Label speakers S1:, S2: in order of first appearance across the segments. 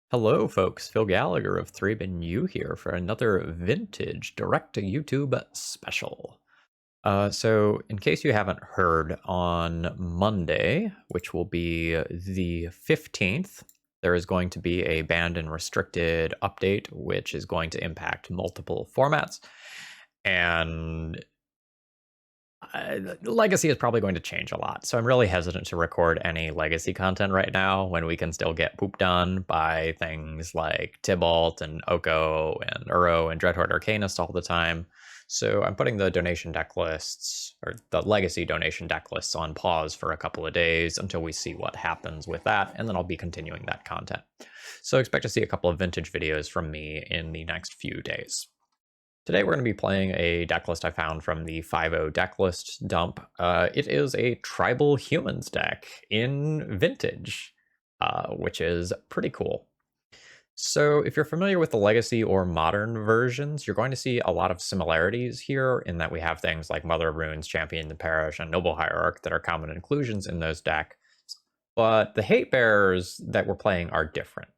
S1: Hello, folks. Phil Gallagher of 3BinU here for another vintage direct to YouTube special. In case you haven't heard, on Monday, which will be the 15th, there is going to be a banned and restricted update, which is going to impact multiple formats. And Legacy is probably going to change a lot, so I'm really hesitant to record any Legacy content right now when we can still get pooped on by things like Tybalt and Oko and Uro and Dreadhorde Arcanist all the time. So I'm putting the donation deck lists, or the Legacy donation deck lists, on pause for a couple of days until we see what happens with that, and then I'll be continuing that content. So expect to see a couple of vintage videos from me in the next few days. Today we're going to be playing a deck list I found from the 5.0 deck list dump. It is a Tribal Humans deck in Vintage, which is pretty cool. So if you're familiar with the Legacy or Modern versions, you're going to see a lot of similarities here in that we have things like Mother of Runes, Champion the Parish, and Noble Hierarch that are common inclusions in those decks. But the Hatebears that we're playing are different,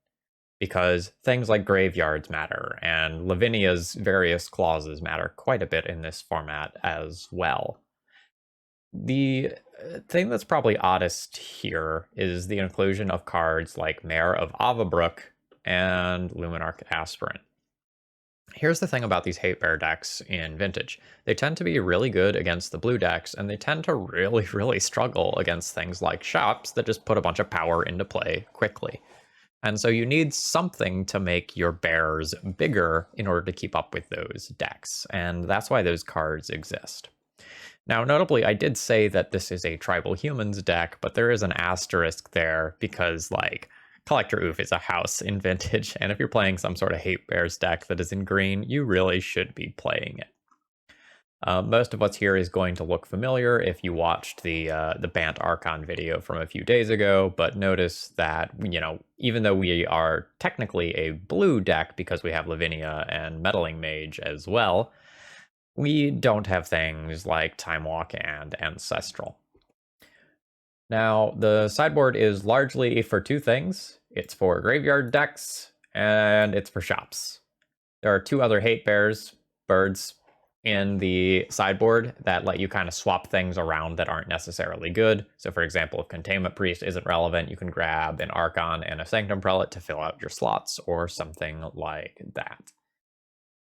S1: because things like graveyards matter, and Lavinia's various clauses matter quite a bit in this format as well. The thing that's probably oddest here is the inclusion of cards like Mayor of Avabrook and Luminarch Aspirant. Here's the thing about these Hatebear decks in Vintage. They tend to be really good against the blue decks, and they tend to really struggle against things like shops that just put a bunch of power into play quickly. And so you need something to make your bears bigger in order to keep up with those decks. And that's why those cards exist. Now, notably, I did say that this is a Tribal Humans deck, but there is an asterisk there because, like, Collector Ouphe is a house in Vintage, and if you're playing some sort of Hatebears deck that is in green, you really should be playing it. Most of what's here is going to look familiar if you watched the Bant Archon video from a few days ago, but notice that, even though we are technically a blue deck because we have Lavinia and Meddling Mage as well, we don't have things like Time Walk and Ancestral. Now, the sideboard is largely for two things. It's for graveyard decks, and it's for shops. There are two other Hatebears, birds, in the sideboard that let you kind of swap things around that aren't necessarily good. So for example, if Containment Priest isn't relevant, you can grab an Archon and a Sanctum Prelate to fill out your slots or something like that.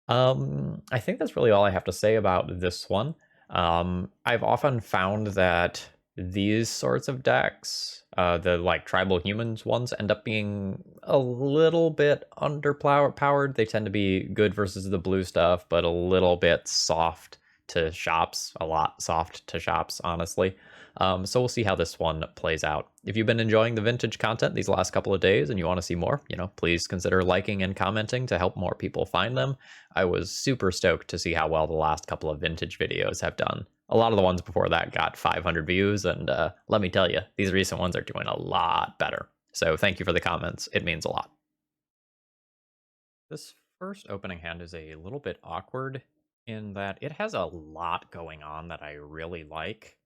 S1: I think that's really all I have to say about this one. I've often found that these sorts of decks, the like Tribal Humans ones, end up being a little bit underpowered. They tend to be good versus the blue stuff, but a little bit soft to shops, a lot soft to shops, honestly. So we'll see how this one plays out. If you've been enjoying the vintage content these last couple of days and you want to see more, please consider liking and commenting to help more people find them. I was super stoked to see how well the last couple of vintage videos have done. A lot of the ones before that got 500 views, and let me tell you, these recent ones are doing a lot better. So thank you for the comments. It means a lot. This first opening hand is a little bit awkward in that it has a lot going on that I really like,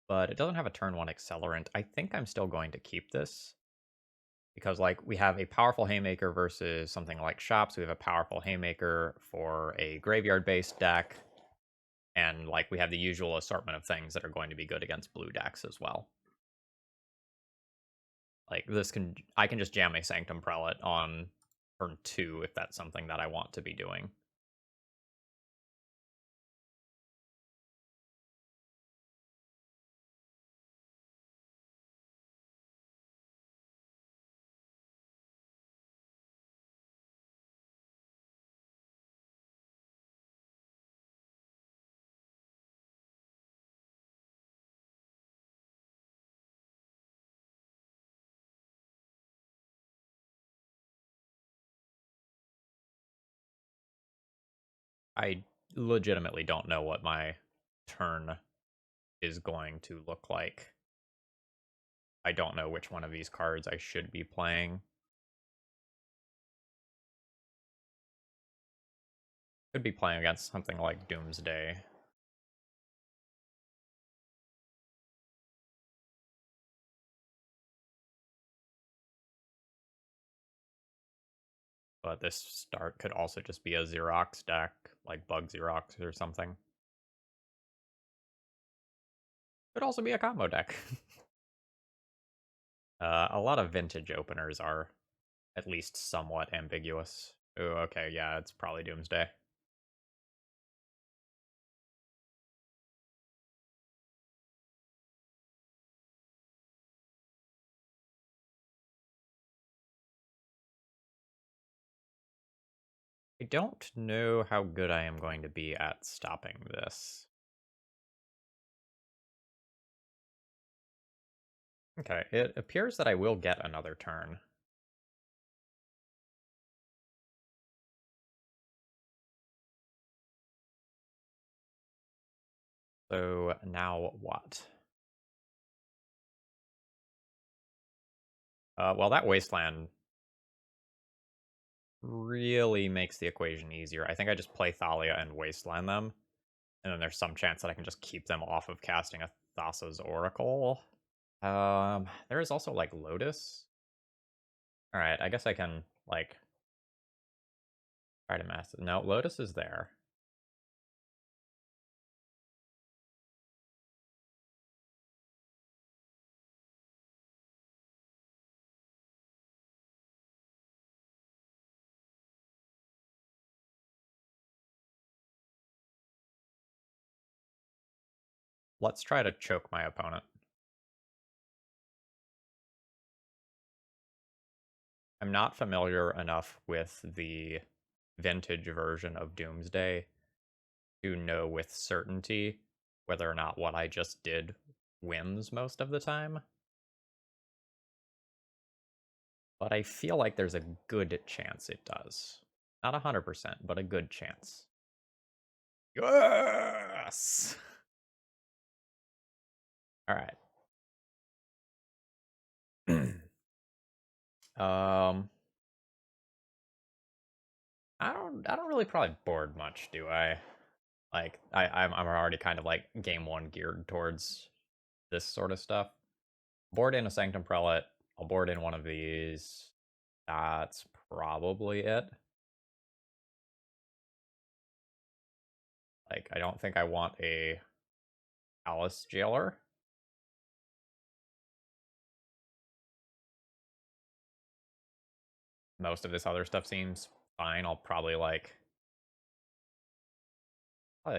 S1: but it doesn't have a turn 1 accelerant. I think I'm still going to keep this because, like, we have a powerful Haymaker versus something like Shops. We have a powerful Haymaker for a graveyard-based deck, and, like, we have the usual assortment of things that are going to be good against blue decks as well. Like, I can just jam a Sanctum Prelate on turn 2 if that's something that I want to be doing. I legitimately don't know what my turn is going to look like. I don't know which one of these cards I should be playing. Could be playing against something like Doomsday. But this start could also just be a Xerox deck, like Bug Xerox or something. Could also be a combo deck. A lot of vintage openers are at least somewhat ambiguous. Oh, okay, yeah, it's probably Doomsday. I don't know how good I am going to be at stopping this. Okay, it appears that I will get another turn. So now what? Well, that Wasteland really makes the equation easier. I think I just play Thalia and Wasteland them, and then there's some chance that I can just keep them off of casting a Thassa's Oracle. There is also, like, Lotus. Alright, I guess I can, like, try to mass it. No, Lotus is there. Let's try to choke my opponent. I'm not familiar enough with the vintage version of Doomsday to know with certainty whether or not what I just did wins most of the time. But I feel like there's a good chance it does. Not 100%, but a good chance. Yes! Alright. um... I don't really probably board much, do I? Like, I'm already kind of like game one geared towards this sort of stuff. Board in a Sanctum Prelate. I'll board in one of these. That's probably it. Like, I don't think I want a Alice Jailer. Most of this other stuff seems fine. I'll probably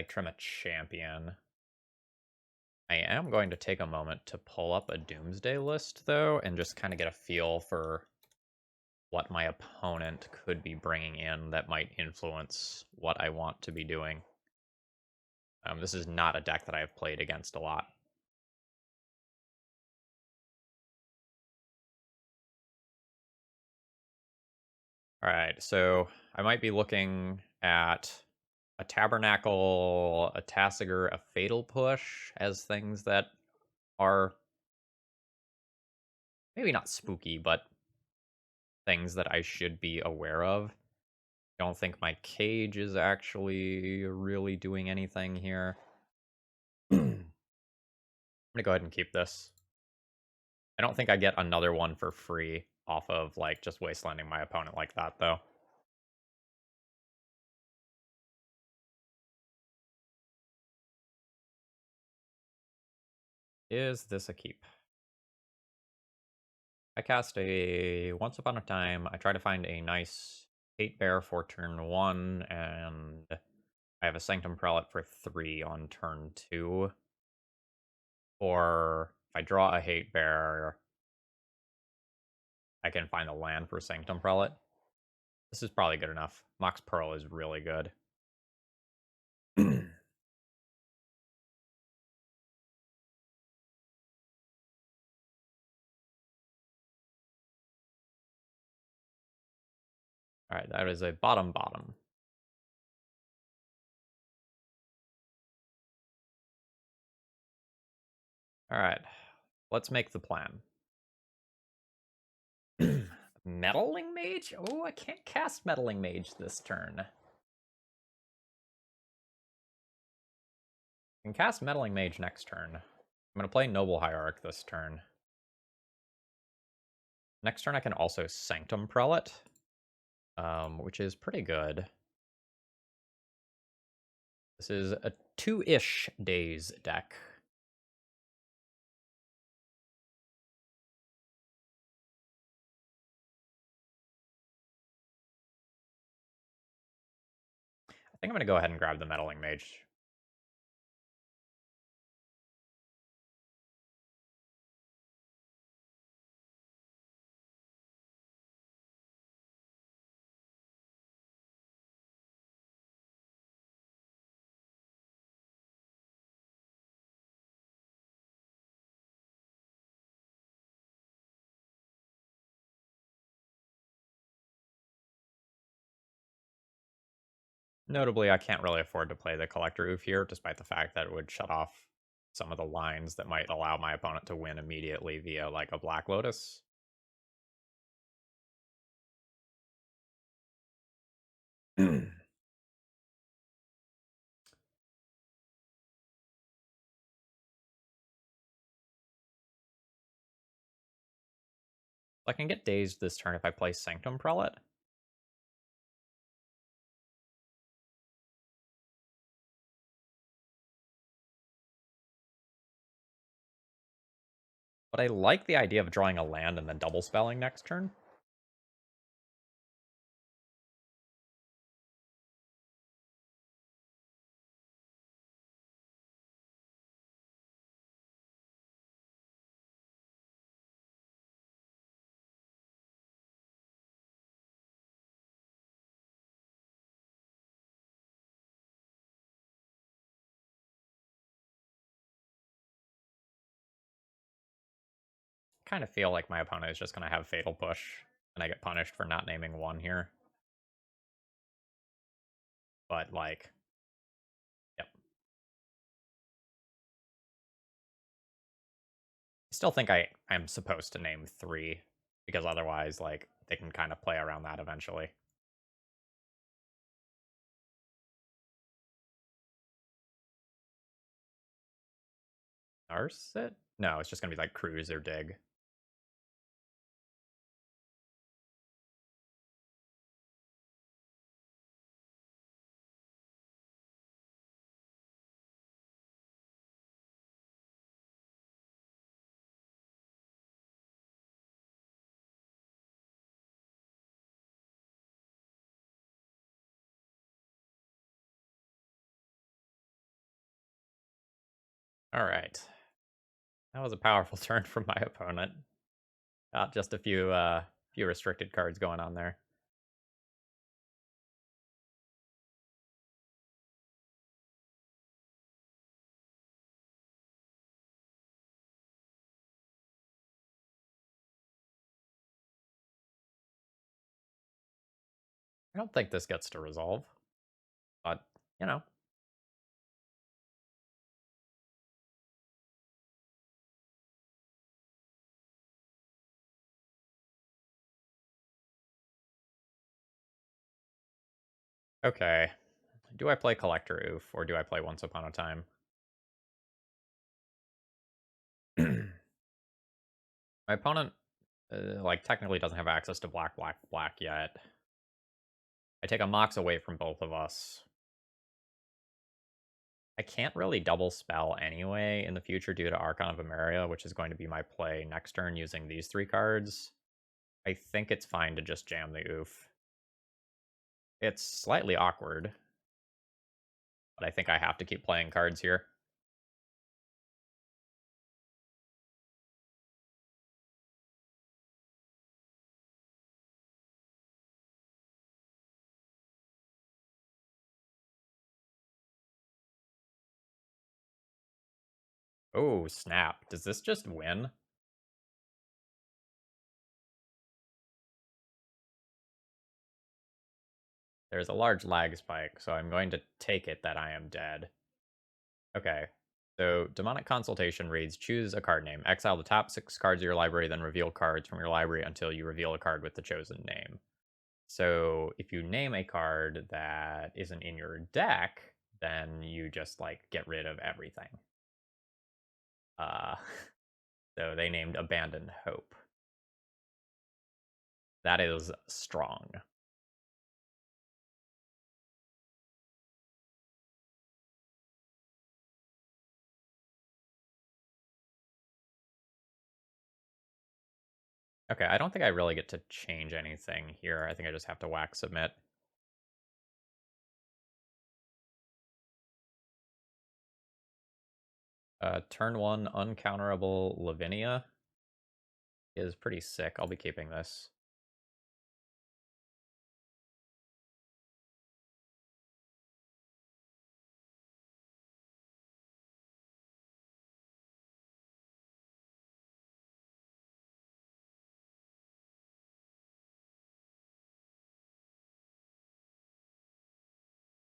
S1: trim a champion. I am going to take a moment to pull up a Doomsday list, though, and just kind of get a feel for what my opponent could be bringing in that might influence what I want to be doing. This is not a deck that I've played against a lot. Alright, so I might be looking at a Tabernacle, a Tasigur, a Fatal Push as things that are maybe not spooky, but things that I should be aware of. I don't think my Cage is actually really doing anything here. I'm gonna go ahead and keep this. I don't think I get another one for free off of, like, just wastelanding my opponent like that, though. Is this a keep? I cast a Once Upon a Time. I try to find a nice Hatebear for turn 1, and I have a Sanctum Prelate for 3 on turn 2. Or if I draw a Hatebear, I can find the land for Sanctum Prelate. This is probably good enough. Mox Pearl is really good. Alright, that is a bottom. Alright, let's make the plan. Meddling Mage? Oh, I can't cast Meddling Mage this turn. I can cast Meddling Mage next turn. I'm going to play Noble Hierarch this turn. Next turn I can also Sanctum Prelate. which is pretty good. This is a 2-ish days deck. I think I'm going to go ahead and grab the Meddling Mage. Notably, I can't really afford to play the Collector Ouphe here, despite the fact that it would shut off some of the lines that might allow my opponent to win immediately via, like, a Black Lotus. I can get dazed this turn if I play Sanctum Prelate. But I like the idea of drawing a land and then double spelling next turn. Kind of feel like my opponent is just going to have Fatal Push, and I get punished for not naming one here. But, like, yep. I still think I'm supposed to name 3, because otherwise, like, they can kind of play around that eventually. Narset? No, it's just going to be like Cruise or Dig. All right. That was a powerful turn from my opponent. Got just a few restricted cards going on there. I don't think this gets to resolve, but, you know. Okay. Do I play Collector Ouphe, or do I play Once Upon a Time? My opponent, like, technically doesn't have access to black, black, black yet. I take a Mox away from both of us. I can't really double spell anyway in the future due to Archon of Emeria, which is going to be my play next turn using these 3 cards. I think it's fine to just jam the Ouphe. It's slightly awkward, but I think I have to keep playing cards here. Oh, snap. Does this just win? There's a large lag spike, so I'm going to take it that I am dead. Okay. So, Demonic Consultation reads, choose a card name. Exile the top 6 cards of your library, then reveal cards from your library until you reveal a card with the chosen name. So, if you name a card that isn't in your deck, then you just, like, get rid of everything. Uh, so they named Abandoned Hope. That is strong. Okay, I don't think I really get to change anything here. I think I just have to whack submit. Turn 1 uncounterable Lavinia is pretty sick. I'll be keeping this.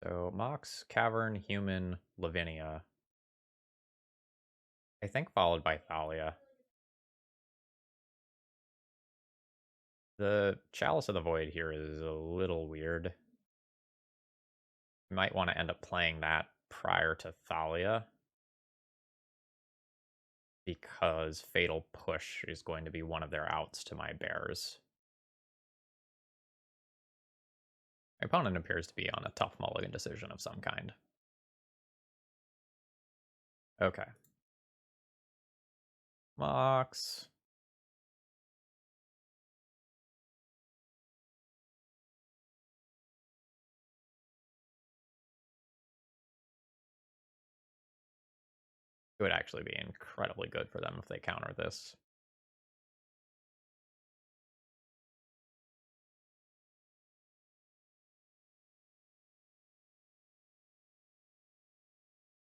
S1: So Mox, Cavern, Human, Lavinia. I think followed by Thalia. The Chalice of the Void here is a little weird. You might want to end up playing that prior to Thalia, because Fatal Push is going to be one of their outs to my bears. My opponent appears to be on a tough mulligan decision of some kind. Okay. Mox. It would actually be incredibly good for them if they counter this.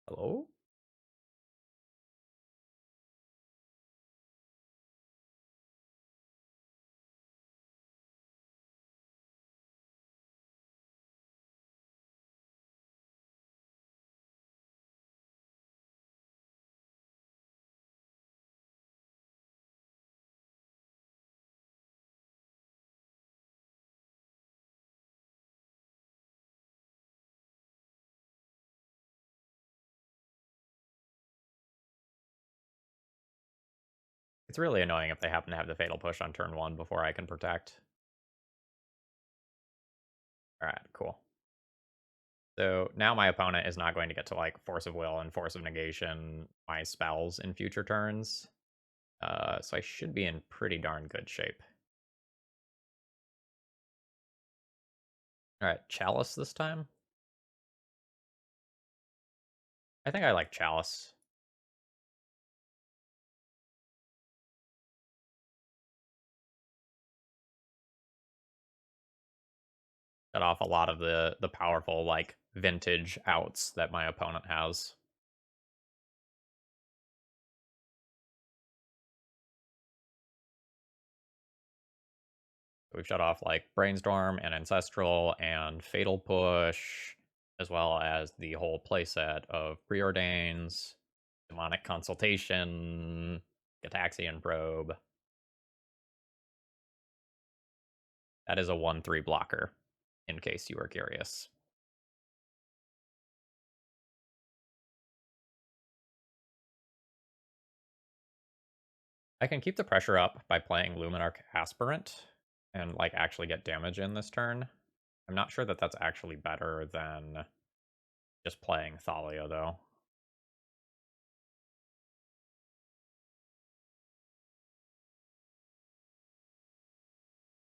S1: Hello? It's really annoying if they happen to have the Fatal Push on turn 1 before I can protect. Alright, cool. So now my opponent is not going to get to like Force of Will and Force of Negation my spells in future turns. So I should be in pretty darn good shape. Alright, Chalice this time? I think I like Chalice. Cut off a lot of the powerful like vintage outs that my opponent has. We've shut off like Brainstorm and Ancestral and Fatal Push, as well as the whole playset of Preordains, Demonic Consultation, Gataxian Probe. That is a 1/3 blocker, in case you were curious. I can keep the pressure up by playing Luminarch Aspirant and like actually get damage in this turn. I'm not sure that that's actually better than just playing Thalia, though.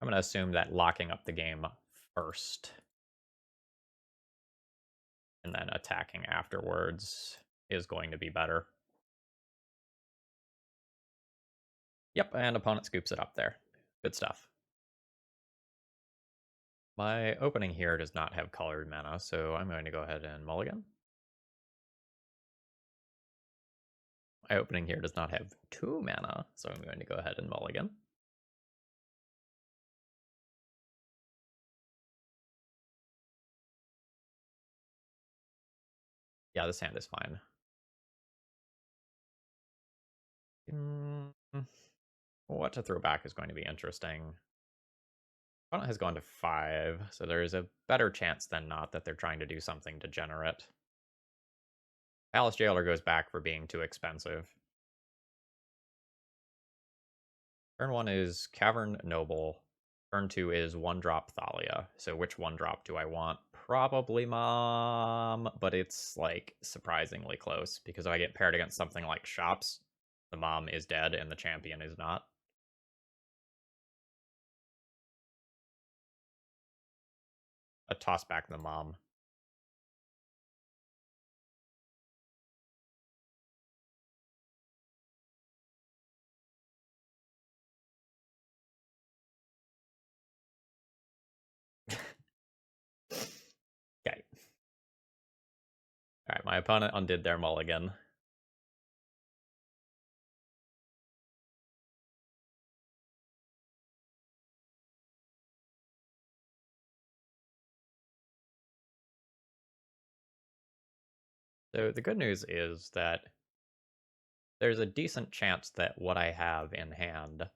S1: I'm going to assume that locking up the game first and then attacking afterwards is going to be better. Yep, and opponent scoops it up there. Good stuff. My opening here does not have colored mana, so I'm going to go ahead and mulligan. My opening here does not have 2 mana, so I'm going to go ahead and mulligan. Yeah, this hand is fine. What to throw back is going to be interesting. Opponent has gone to 5, so there is a better chance than not that they're trying to do something degenerate. Palace Jailer goes back for being too expensive. Turn 1 is Cavern Noble. Turn 2 is 1-drop Thalia. So which 1-drop do I want? Probably Mom, but it's like surprisingly close, because if I get paired against something like Shops, the Mom is dead and the champion is not. a toss back the mom. Okay. Alright, my opponent undid their mulligan. So the good news is that there's a decent chance that what I have in hand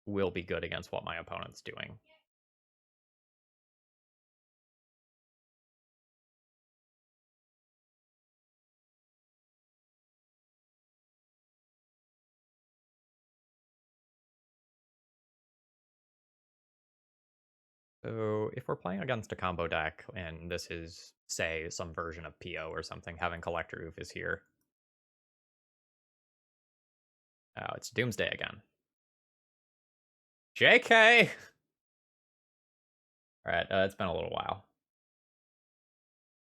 S1: will be good against what my opponent's doing. So if we're playing against a combo deck, and this is, say, some version of PO or something, having Collector Ouphe is here. Oh, it's Doomsday again. JK! Alright, it's been a little while.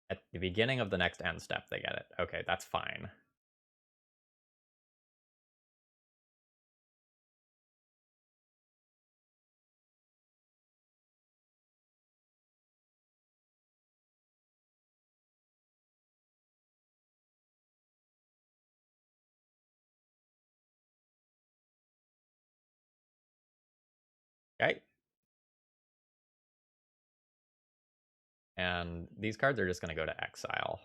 S1: At the beginning of the next end step, they get it. Okay, that's fine. Okay. And these cards are just going to go to exile.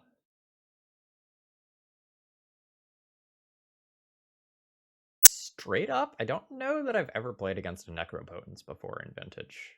S1: Straight up, I don't know that I've ever played against a Necropotence before in Vintage.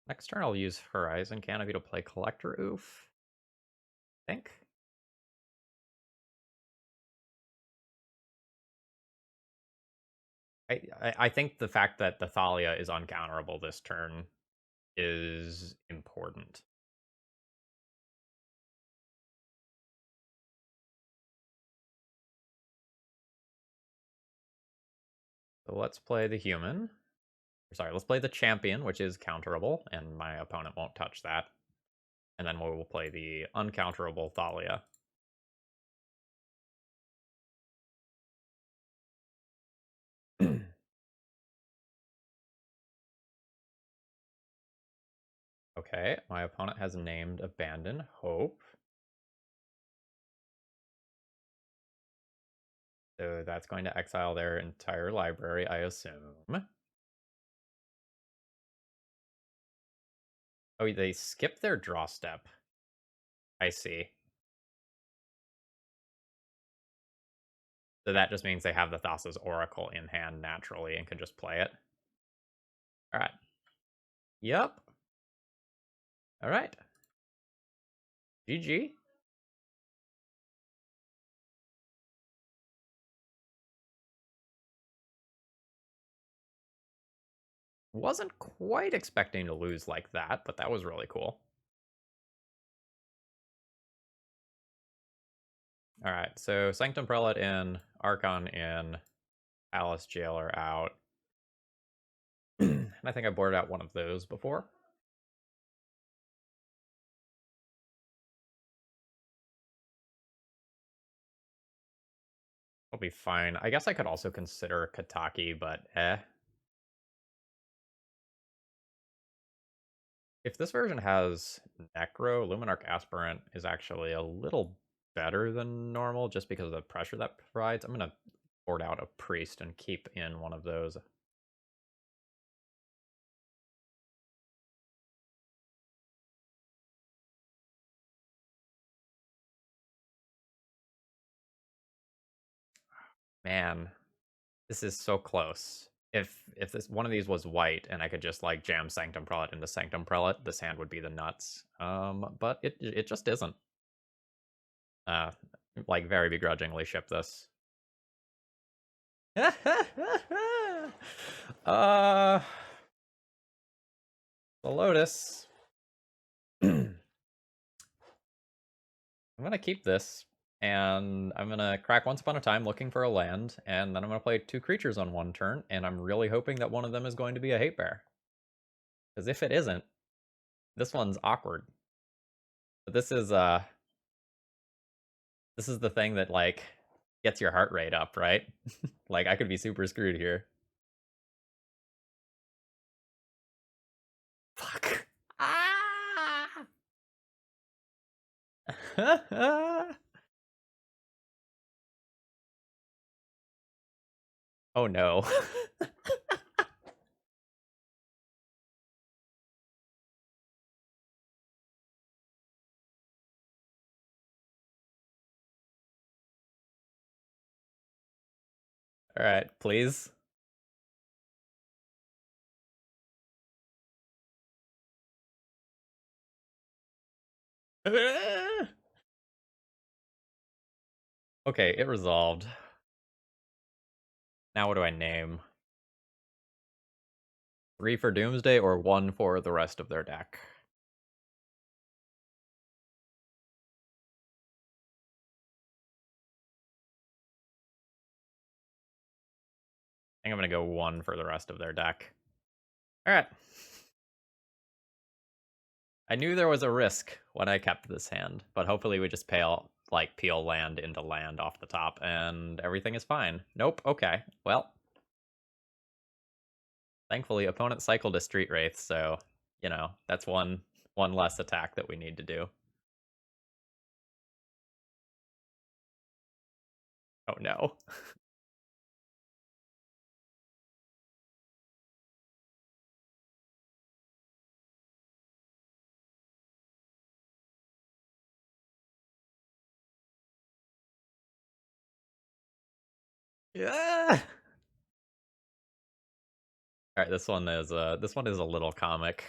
S1: Next turn, I'll use Horizon Canopy to play Collector Ouphe. I think. I think the fact that the Thalia is uncounterable this turn is important. So let's play the human. Sorry, let's play the champion, which is counterable, and my opponent won't touch that. And then we'll play the uncounterable Thalia. Okay, my opponent has named Abandon Hope. So that's going to exile their entire library, I assume. Oh, they skip their draw step. I see. So that just means they have the Thassa's Oracle in hand naturally and can just play it. All right. Yep. All right. GG. Wasn't quite expecting to lose like that, but that was really cool. All right, so Sanctum Prelate in, Archon in, Palace Jailer out. And I think I boarded out one of those before. I'll be fine. I guess I could also consider Kataki, but If this version has Necro, Luminarch Aspirant is actually a little better than normal just because of the pressure that provides. I'm going to board out a Priest and keep in one of those. Man, this is so close. If this one of these was white and I could just like jam Sanctum Prelate into Sanctum Prelate, this hand would be the nuts. But it just isn't. Like very begrudgingly ship this. uh, the Lotus. I'm gonna keep this, and I'm gonna crack Once Upon a Time looking for a land, and then I'm gonna play 2 creatures on 1 turn, and I'm really hoping that one of them is going to be a Hate Bear. Because if it isn't, this one's awkward. But this is the thing that like gets your heart rate up, right? Like I could be super screwed here. Fuck. Ah! Oh no. All right, please. Okay, it resolved. Now what do I name? 3 for Doomsday or 1 for the rest of their deck? I think I'm gonna go 1 for the rest of their deck. All right. I knew there was a risk when I kept this hand, but hopefully we just peel land into land off the top and everything is fine. Nope. Okay. Well, thankfully opponent cycled a Street Wraith, so that's one less attack that we need to do. Oh no. Yeah. All right, this one is a little comic.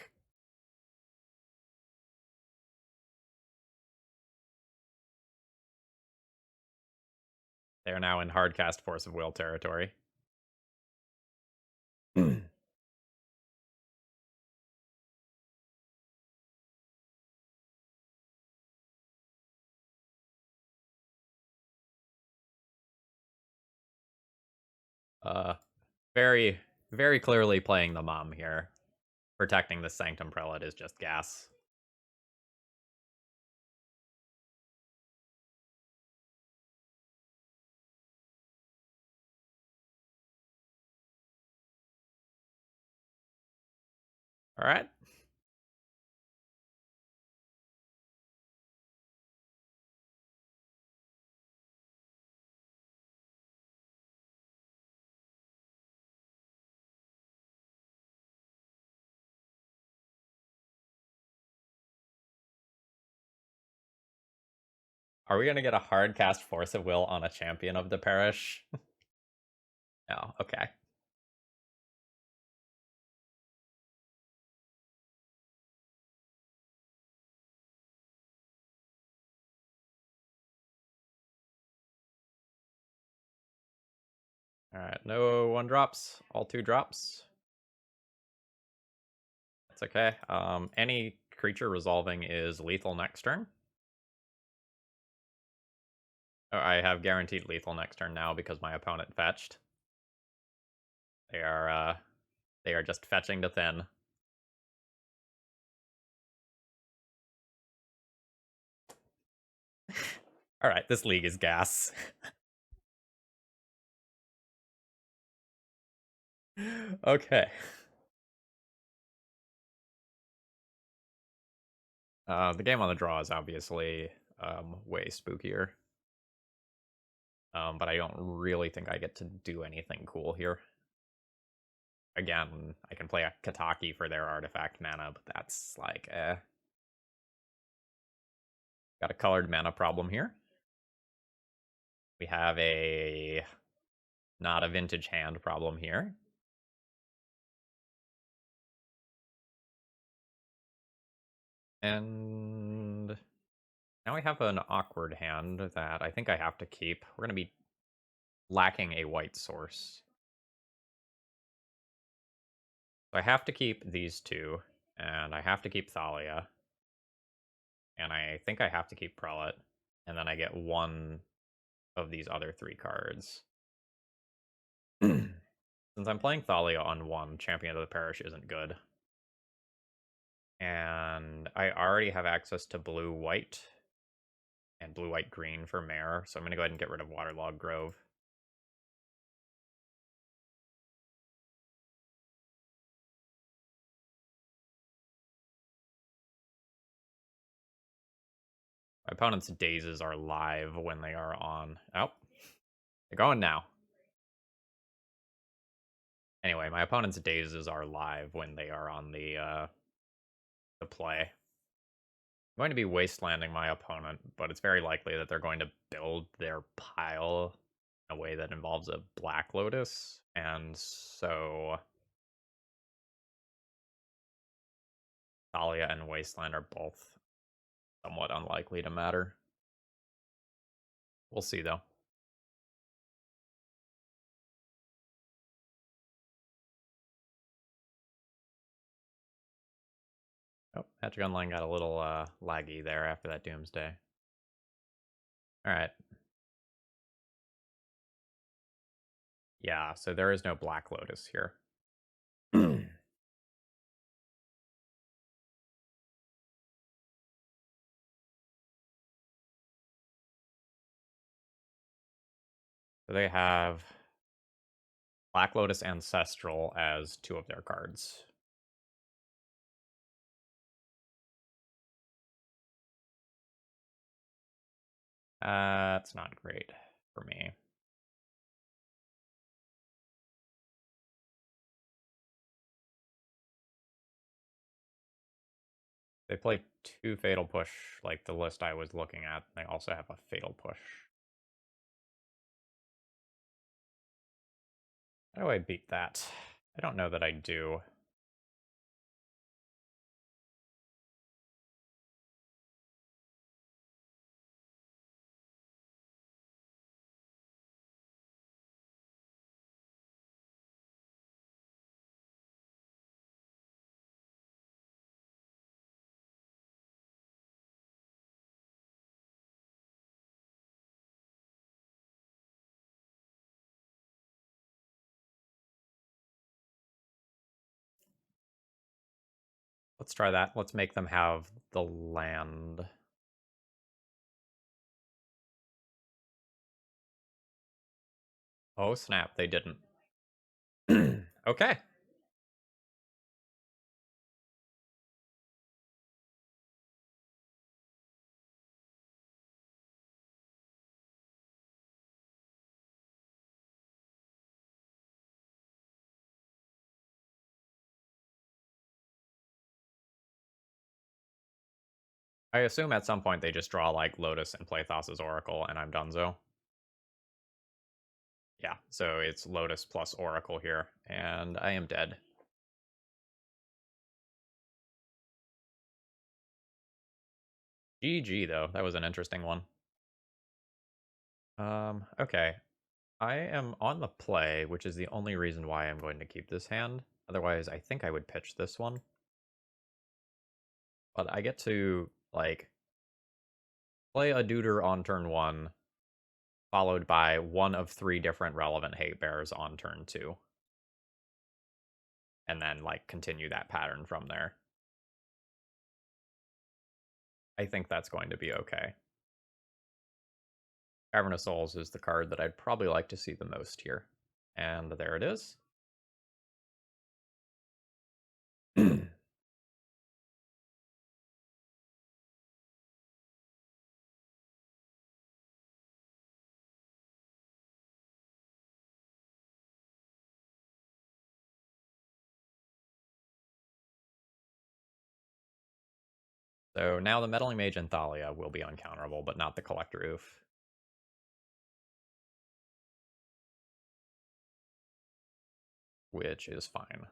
S1: They are now in hardcast Force of Will territory. uh, very, very clearly playing the mom here. Protecting the Sanctum Prelate is just gas. All right. Are we gonna get a hard cast Force of Will on a champion of the parish? No. Okay. All right. No 1-drops. All 2-drops. That's okay. Any creature resolving is lethal next turn. Oh, I have guaranteed lethal next turn now because my opponent fetched. They are just fetching to thin. All right, this league is gas. Okay. The game on the draw is obviously way spookier. But I don't really think I get to do anything cool here. Again, I can play a Kataki for their artifact mana, but that's like, Got a colored mana problem here. We have a not a vintage hand problem here. And now we have an awkward hand that I think I have to keep. We're going to be lacking a white source. So I have to keep these two, and I have to keep Thalia, and I think I have to keep Prelate, and then I get one of these other 3 cards. Since I'm playing Thalia on 1, Champion of the Parish isn't good. And I already have access to blue-white and blue-white-green for Mare, so I'm going to go ahead and get rid of Waterlog Grove. My opponent's dazes are live when they are on. Oh, they're going now. Anyway, my opponent's dazes are live when they are on the play. I'm going to be wastelanding my opponent, but it's very likely that they're going to build their pile in a way that involves a Black Lotus, and so Thalia and Wasteland are both somewhat unlikely to matter. We'll see, though. Oh, Magic Online got a little laggy there after that Doomsday. Alright. Yeah, so there is no Black Lotus here. So they have Black Lotus Ancestral as 2 of their cards. That's not great for me. They play 2 Fatal Push, like the list I was looking at. They also have a Fatal Push. How do I beat that? I don't know that I do. Let's try that. Let's make them have the land. Oh, snap, they didn't. Okay. I assume at some point they just draw, like, Lotus and play Thassa's Oracle, and I'm donezo. Yeah, so it's Lotus plus Oracle here, and I am dead. GG, though. That was an interesting one. Okay. I am on the play, which is the only reason why I'm going to keep this hand. Otherwise, I think I would pitch this one. But I get to, like, play a Deuter on turn 1, followed by one of 3 different relevant Hatebears on turn 2. And then, like, continue that pattern from there. I think that's going to be okay. Cavern of Souls is the card that I'd probably like to see the most here. And there it is. So now the Meddling Mage and Thalia will be uncounterable, but not the Collector Ouphe. Which is fine.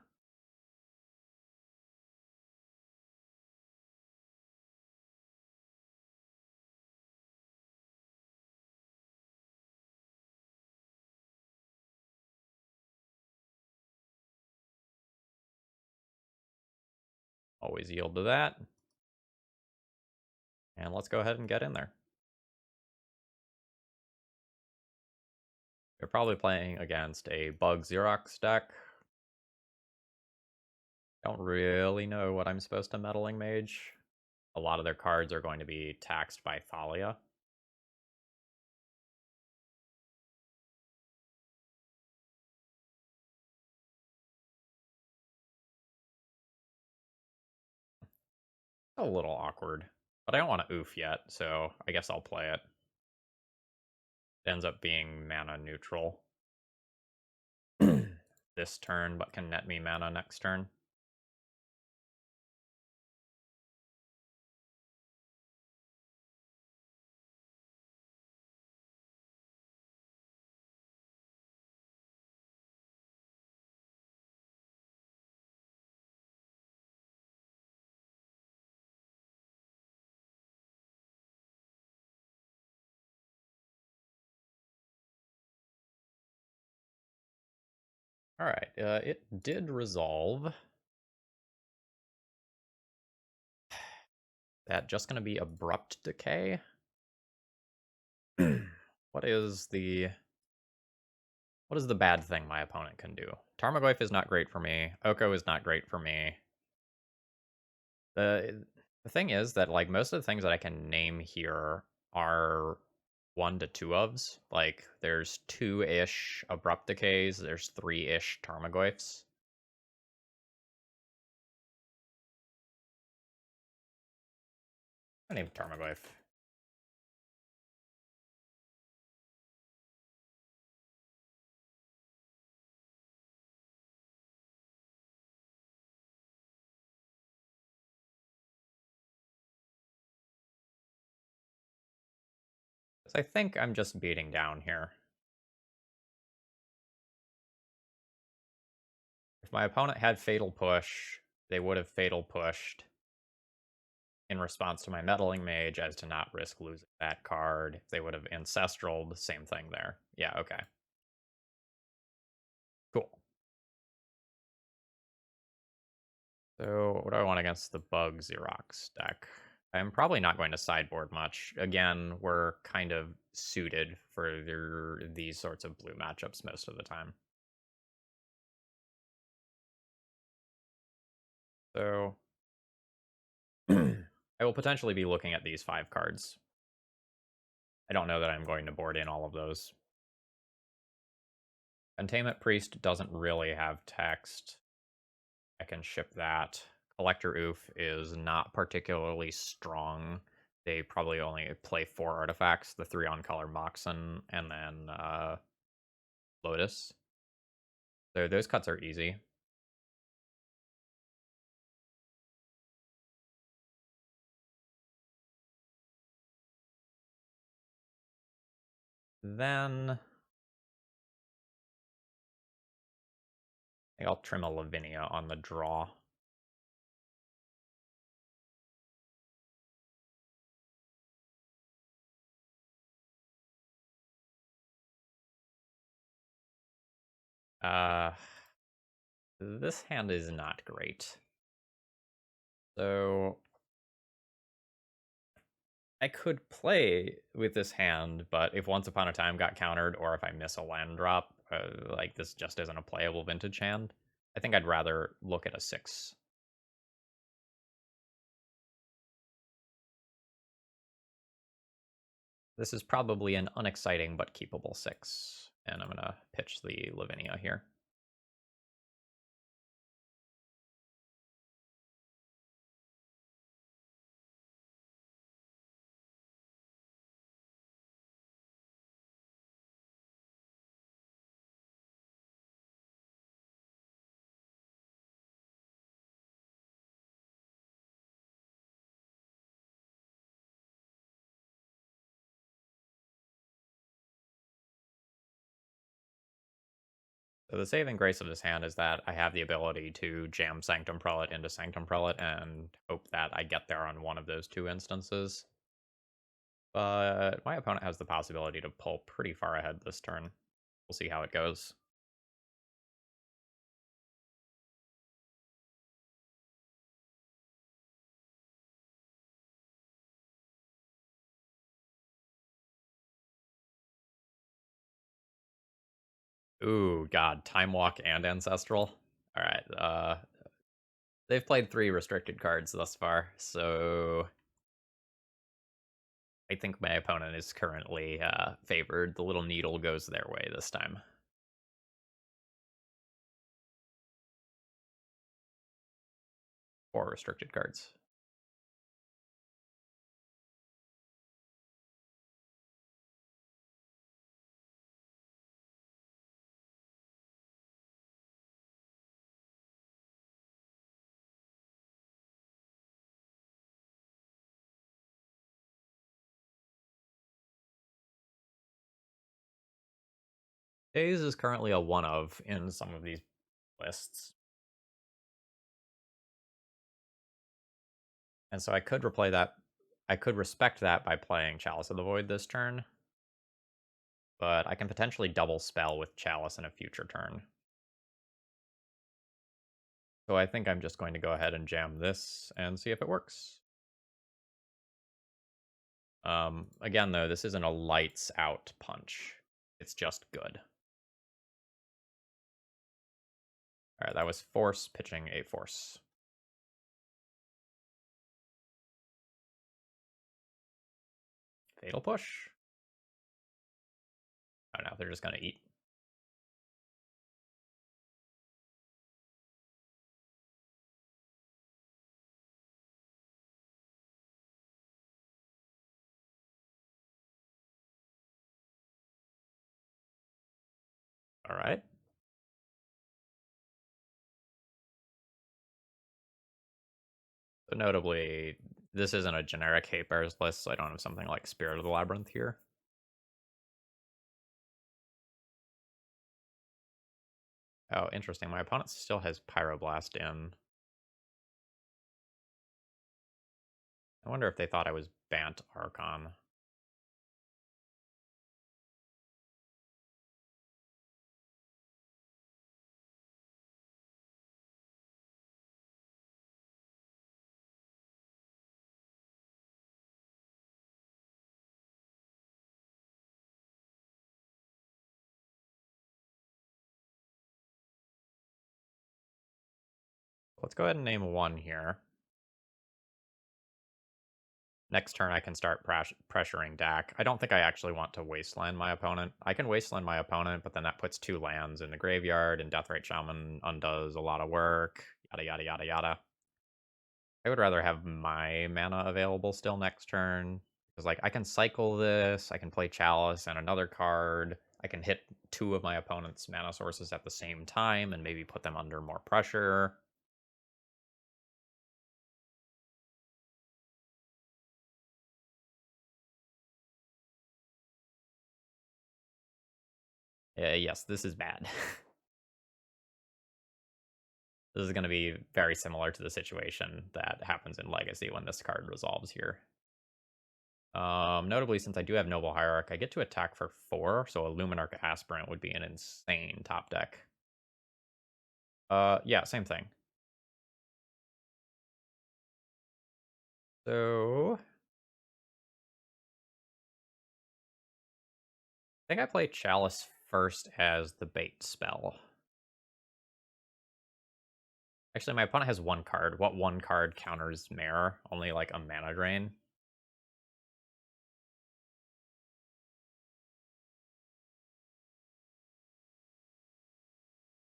S1: Always yield to that. And let's go ahead and get in there. They're probably playing against a Bug Xerox deck. Don't really know what I'm supposed to Meddling Mage. A lot of their cards are going to be taxed by Thalia. A little awkward. But I don't want to oof yet, so I guess I'll play it. It ends up being mana neutral this turn, but can net me mana next turn. Alright, it did resolve. That just going to be Abrupt Decay. What is the bad thing my opponent can do? Tarmogoyf is not great for me. Oko is not great for me. The thing is that like most of the things that I can name here are 1 to 2 ofs. Like there's 2-ish Abrupt Decays, there's 3-ish Tarmogoyfs. I name Tarmogoyf. I think I'm just beating down here. If my opponent had Fatal Push, they would have Fatal Pushed in response to my Meddling Mage as to not risk losing that card. If they would have Ancestral, the same thing there. Yeah, okay. Cool. So what do I want against the Bug Xerox deck? I'm probably not going to sideboard much. Again, we're kind of suited for these sorts of blue matchups most of the time. So I will potentially be looking at these 5 cards. I don't know that I'm going to board in all of those. Containment Priest doesn't really have text. I can ship that. Collector Ouphe is not particularly strong. They probably only play 4 artifacts, the 3 on color Moxen, and then Lotus. So those cuts are easy. Then I think I'll trim a Lavinia on the draw. This hand is not great. So I could play with this hand, but if Once Upon a Time got countered, or if I miss a land drop, like this just isn't a playable vintage hand, I think I'd rather look at a 6. This is probably an unexciting but keepable 6, and I'm gonna pitch the Lavinia here. So the saving grace of this hand is that I have the ability to jam Sanctum Prelate into Sanctum Prelate and hope that I get there on one of those 2 instances. But my opponent has the possibility to pull pretty far ahead this turn. We'll see how it goes. Ooh, God, Time Walk and Ancestral. All right. They've played 3 restricted cards thus far, so I think my opponent is currently favored. The little needle goes their way this time. 4 restricted cards. Daze is currently a 1 of in some of these lists. And so I could replay that. I could respect that by playing Chalice of the Void this turn, but I can potentially double spell with Chalice in a future turn. So I think I'm just going to go ahead and jam this and see if it works. Again, though, this isn't a lights out punch. It's just good. All right, that was Force pitching a Force. Fatal Push? Oh no, they're just going to eat. All right. So notably, this isn't a generic Hatebears list, so I don't have something like Spirit of the Labyrinth here. Oh, interesting. My opponent still has Pyroblast in. I wonder if they thought I was Bant Archon. Let's go ahead and name 1 here. Next turn, I can start pressuring Dak. I don't think I actually want to Wasteland my opponent. I can Wasteland my opponent, but then that puts 2 lands in the graveyard, and Deathrite Shaman undoes a lot of work, yada, yada, yada, yada. I would rather have my mana available still next turn, because like I can cycle this, I can play Chalice and another card, I can hit 2 of my opponent's mana sources at the same time and maybe put them under more pressure. Yes, this is bad. This is going to be very similar to the situation that happens in Legacy when this card resolves here. Notably, since I do have Noble Hierarch, I get to attack for 4, so a Luminarch Aspirant would be an insane top deck. Yeah, same thing. So I think I play Chalice first as the bait spell. Actually, my opponent has 1 card. What 1 card counters Mare? Only like a mana drain.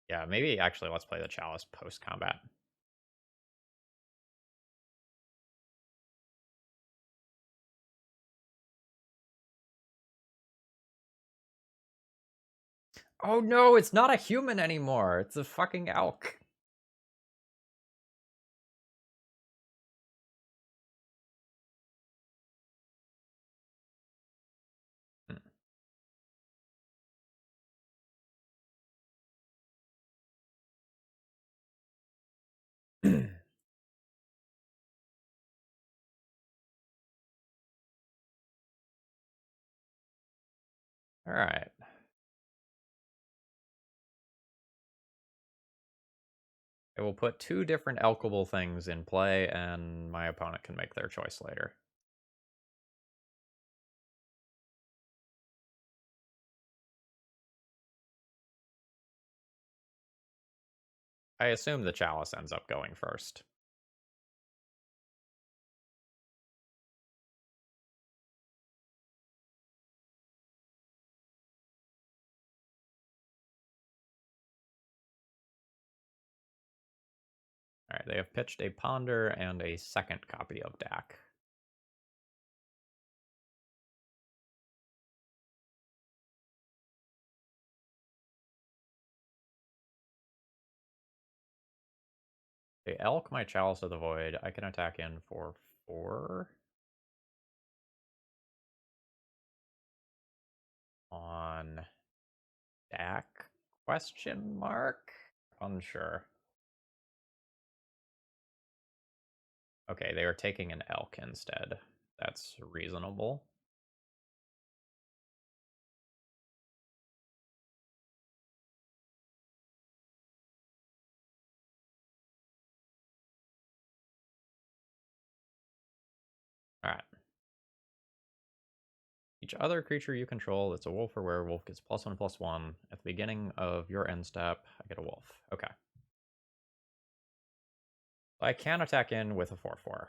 S1: Yeah, maybe actually let's play the Chalice post-combat. Oh no, it's not a human anymore. It's a fucking elk. All right. I will put 2 different elkable things in play, and my opponent can make their choice later. I assume the chalice ends up going first. All right, they have pitched a Ponder and a second copy of Dak. They elk my Chalice of the Void. I can attack in for 4 on Dak? Question mark? Unsure. Okay, they are taking an elk instead. That's reasonable. Alright. Each other creature you control that's a wolf or werewolf gets +1/+1. At the beginning of your end step, I get a wolf. Okay. I can attack in with a 4/4.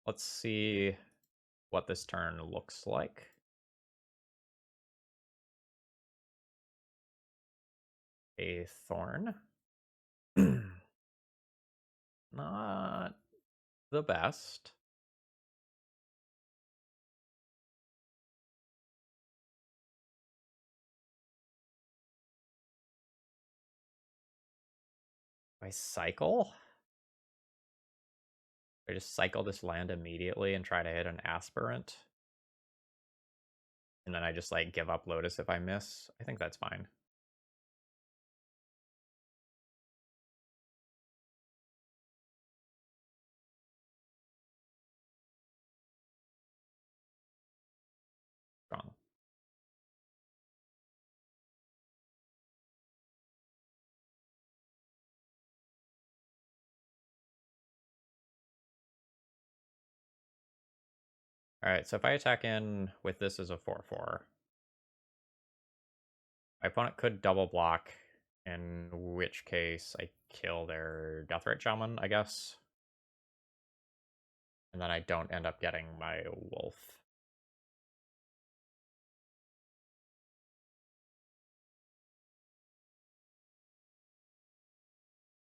S1: Let's see what this turn looks like. A thorn. Not the best. I cycle? I just cycle this land immediately and try to hit an aspirant. And then I just like give up Lotus if I miss. I think that's fine. Strong. Alright, so if I attack in with this as a 4/4, my opponent could double block, in which case I kill their Deathrite Shaman, I guess. And then I don't end up getting my wolf.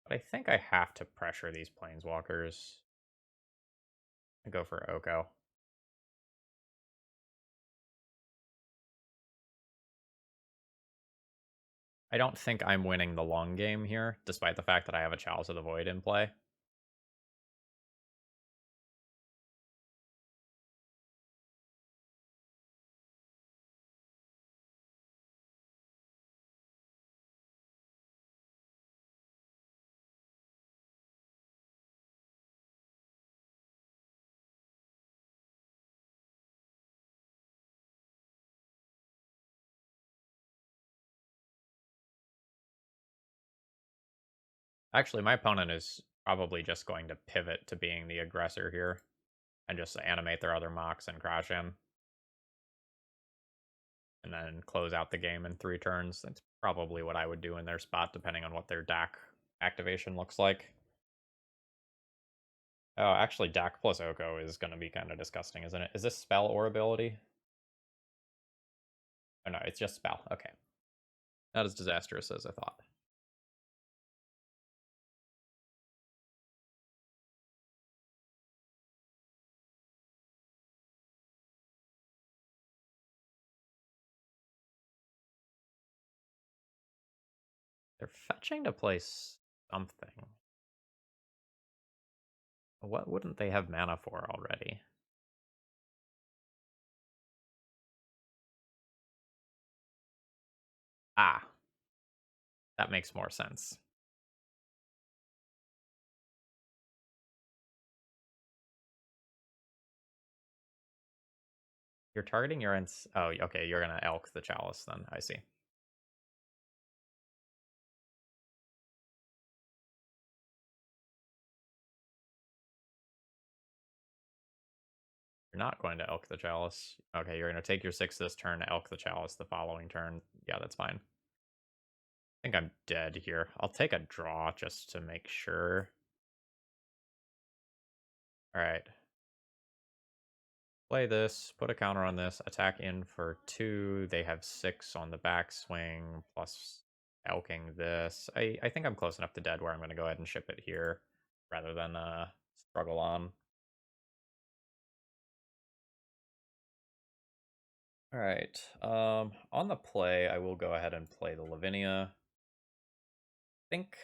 S1: But I think I have to pressure these Planeswalkers. And go for Oko. I don't think I'm winning the long game here, despite the fact that I have a Chalice of the Void in play. Actually, my opponent is probably just going to pivot to being the aggressor here and just animate their other mocks and crash in. And then close out the game in 3 turns. That's probably what I would do in their spot, depending on what their Dak activation looks like. Oh, actually, Dak plus Oko is going to be kind of disgusting, isn't it? Is this spell or ability? Oh, no, it's just spell. Okay. Not as disastrous as I thought. They're fetching to play something. What wouldn't they have mana for already? Ah, that makes more sense. You're targeting your ends. Oh, okay. You're gonna elk the Chalice then. I see. You're not going to elk the Chalice. Okay, you're gonna take your 6 this turn, elk the Chalice the following turn. Yeah, that's fine. think I'm dead here. I'll take a draw just to make sure. All right. Play this, put a counter on this, attack in for 2. They have 6 on the backswing, plus elking this. I think I'm close enough to dead where I'm going to go ahead and ship it here rather than struggle on. All right. On the play, I will go ahead and play the Lavinia. I think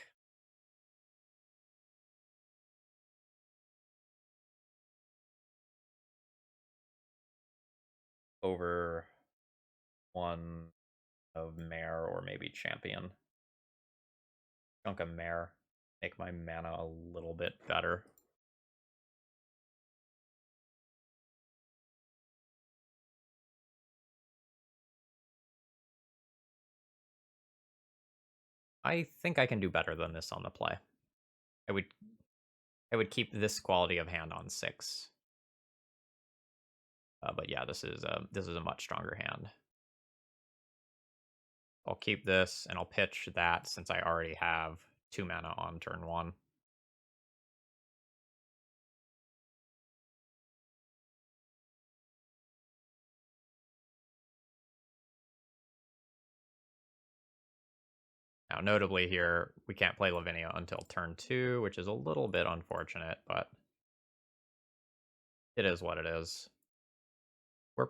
S1: over one of Mare or maybe Champion. Chunk of Mare. Make my mana a little bit better. I think I can do better than this on the play. I would keep this quality of hand on 6. But yeah, this is a much stronger hand. I'll keep this and I'll pitch that since I already have 2 mana on turn 1. Now, notably here, we can't play Lavinia until turn 2, which is a little bit unfortunate, but it is what it is. We're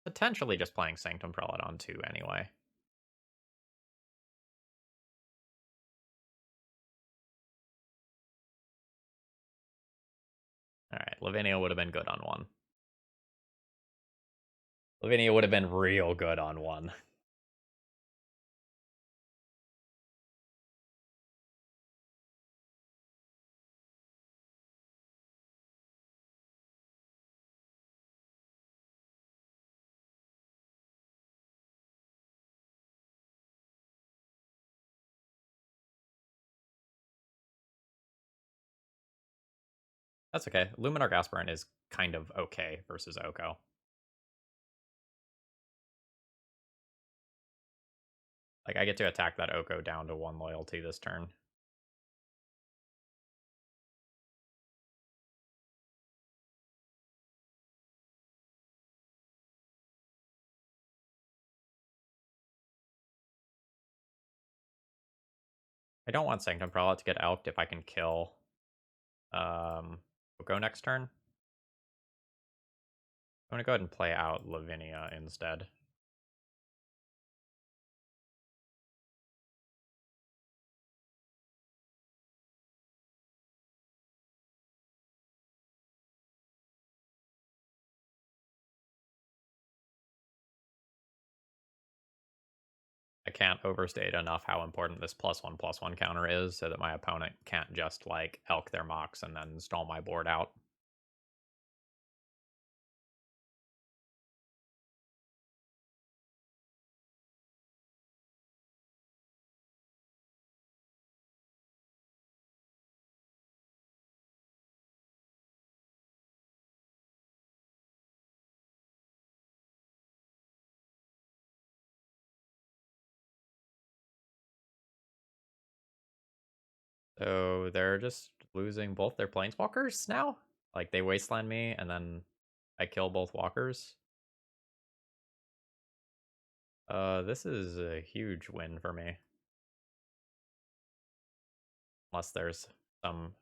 S1: potentially just playing Sanctum Prelate on 2 anyway. Alright, Lavinia would have been good on 1. Lavinia would have been real good on 1. That's okay. Luminarch Aspirant is kind of okay versus Oko. Like, I get to attack that Oko down to 1 loyalty this turn. I don't want Sanctum Prelate to get elked if I can kill Oko next turn. I'm going to go ahead and play out Lavinia instead. I can't overstate enough how important this +1/+1 counter is so that my opponent can't just, like, elk their Mox and then stall my board out. So they're just losing both their planeswalkers now? Like, they wasteland me, and then I kill both walkers? This is a huge win for me. Unless there's some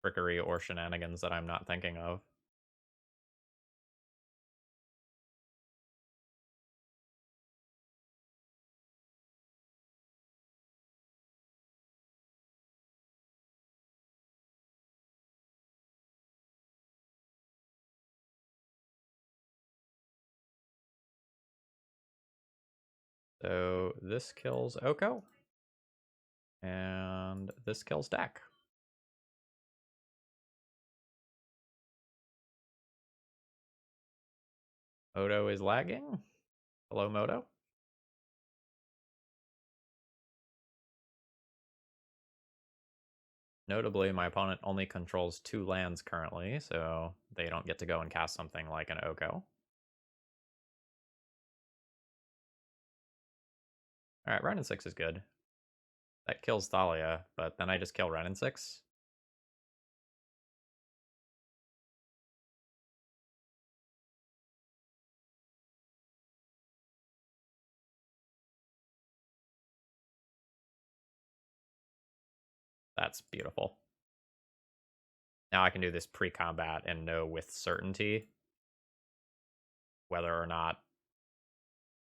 S1: trickery or shenanigans that I'm not thinking of. So this kills Oko. And this kills Dak. Moto is lagging. Hello, Moto. Notably, my opponent only controls 2 lands currently, so they don't get to go and cast something like an Oko. Alright, Ronin 6 is good. That kills Thalia, but then I just kill Ren in 6. That's beautiful. Now I can do this pre-combat and know with certainty whether or not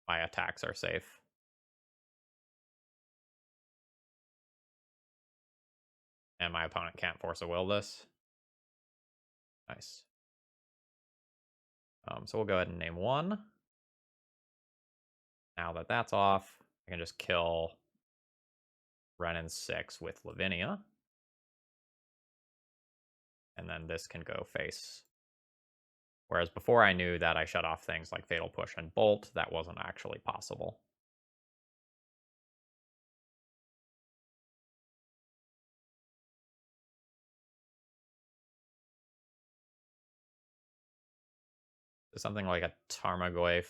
S1: my attacks are safe. And my opponent can't force a will this. Nice. So we'll go ahead and name 1. Now that that's off, I can just kill Ren in 6 with Lavinia. And then this can go face. Whereas before I knew that I shut off things like Fatal Push and Bolt, that wasn't actually possible. So something like a Tarmogoyf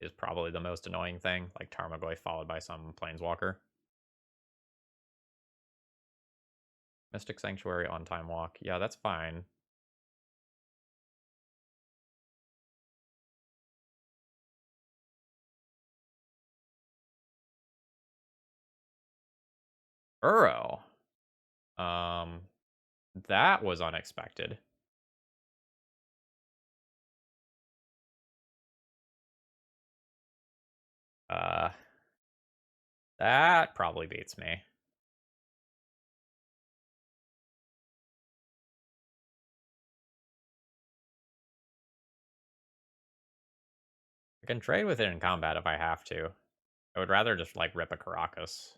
S1: is probably the most annoying thing, like Tarmogoyf followed by some Planeswalker. Mystic Sanctuary on Time Walk. Yeah, that's fine. Uro. That was unexpected. That probably beats me. I can trade with it in combat if I have to. I would rather just, like, rip a Caracas.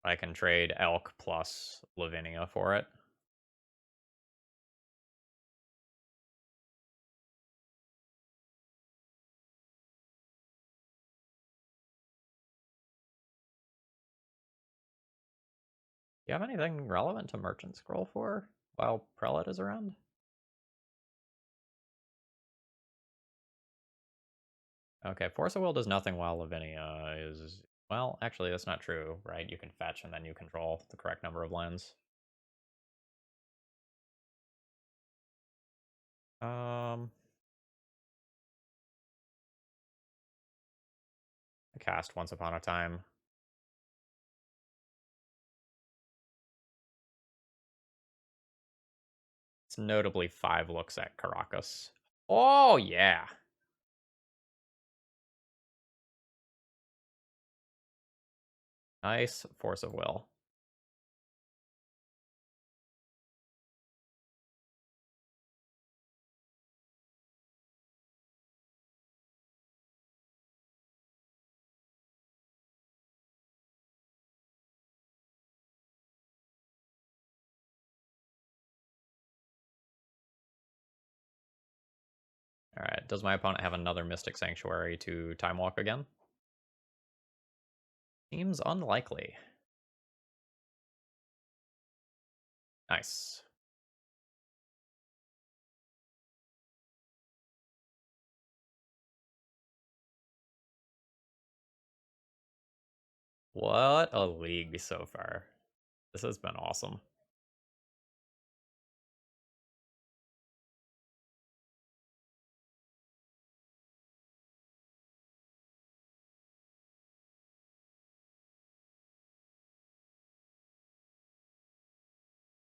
S1: I can trade Elk plus Lavinia for it. Do you have anything relevant to Merchant Scroll for while Prelate is around? Okay, Force of Will does nothing while Lavinia is... Well, actually, that's not true, right? You can fetch and then you control the correct number of lands. I cast Once Upon a Time. It's notably 5 looks at Caracas. Oh, yeah. Nice Force of Will. Alright, does my opponent have another Mystic Sanctuary to Time Walk again? Seems unlikely. Nice. What a league so far. This has been awesome.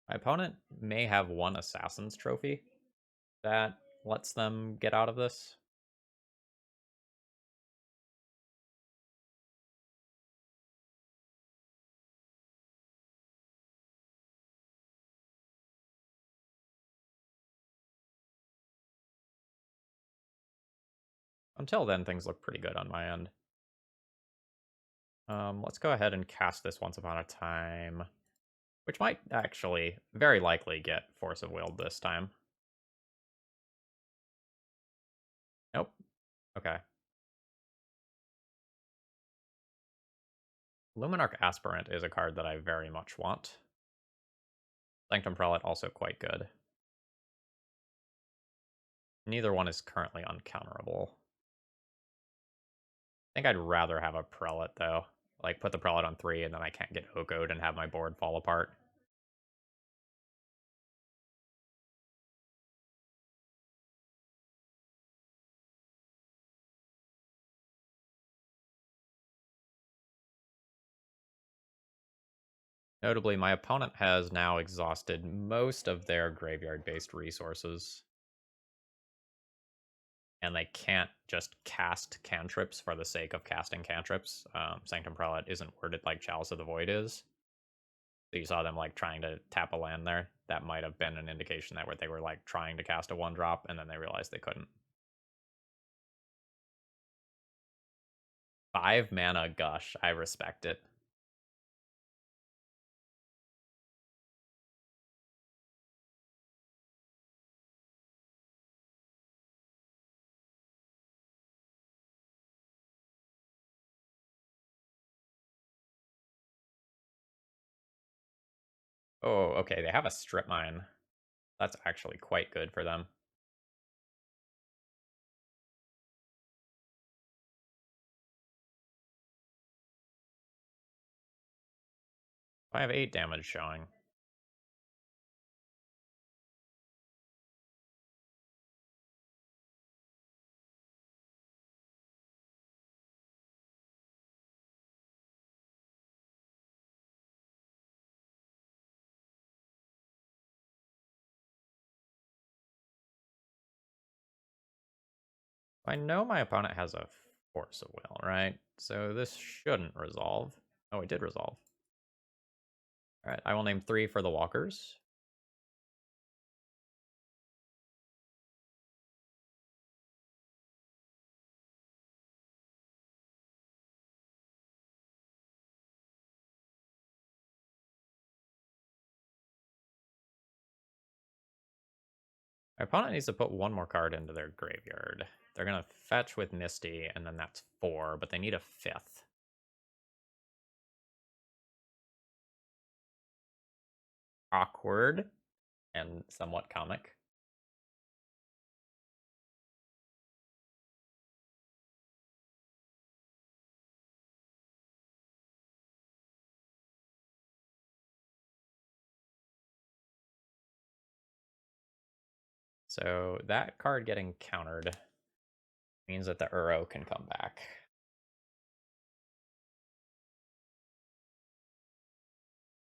S1: My opponent may have one Assassin's Trophy that lets them get out of this. Until then, things look pretty good on my end. Let's go ahead and cast this Once Upon a Time, which might actually very likely get Force of Will this time. Nope. Okay. Luminarch Aspirant is a card that I very much want. Sanctum Prelate also quite good. Neither one is currently uncounterable. think I'd rather have a prelate, though. Like, put the prelate on 3, and then I can't get Oko'd and have my board fall apart. Notably, my opponent has now exhausted most of their graveyard-based resources, and they can't just cast cantrips for the sake of casting cantrips. Sanctum Prelate isn't worded like Chalice of the Void is. So you saw them like trying to tap a land there. That might have been an indication that they were like trying to cast a 1-drop, and then they realized they couldn't. 5 mana Gush. I respect it. Oh, okay. They have a Strip Mine. That's actually quite good for them. I have 8 damage showing. I know my opponent has a Force of Will, right? So this shouldn't resolve. Oh, it did resolve. All right, I will name 3 for the walkers. My opponent needs to put 1 more card into their graveyard. They're going to fetch with Misty, and then that's 4, but they need a 5th. Awkward and somewhat comic. So that card getting countered means that the Uro can come back.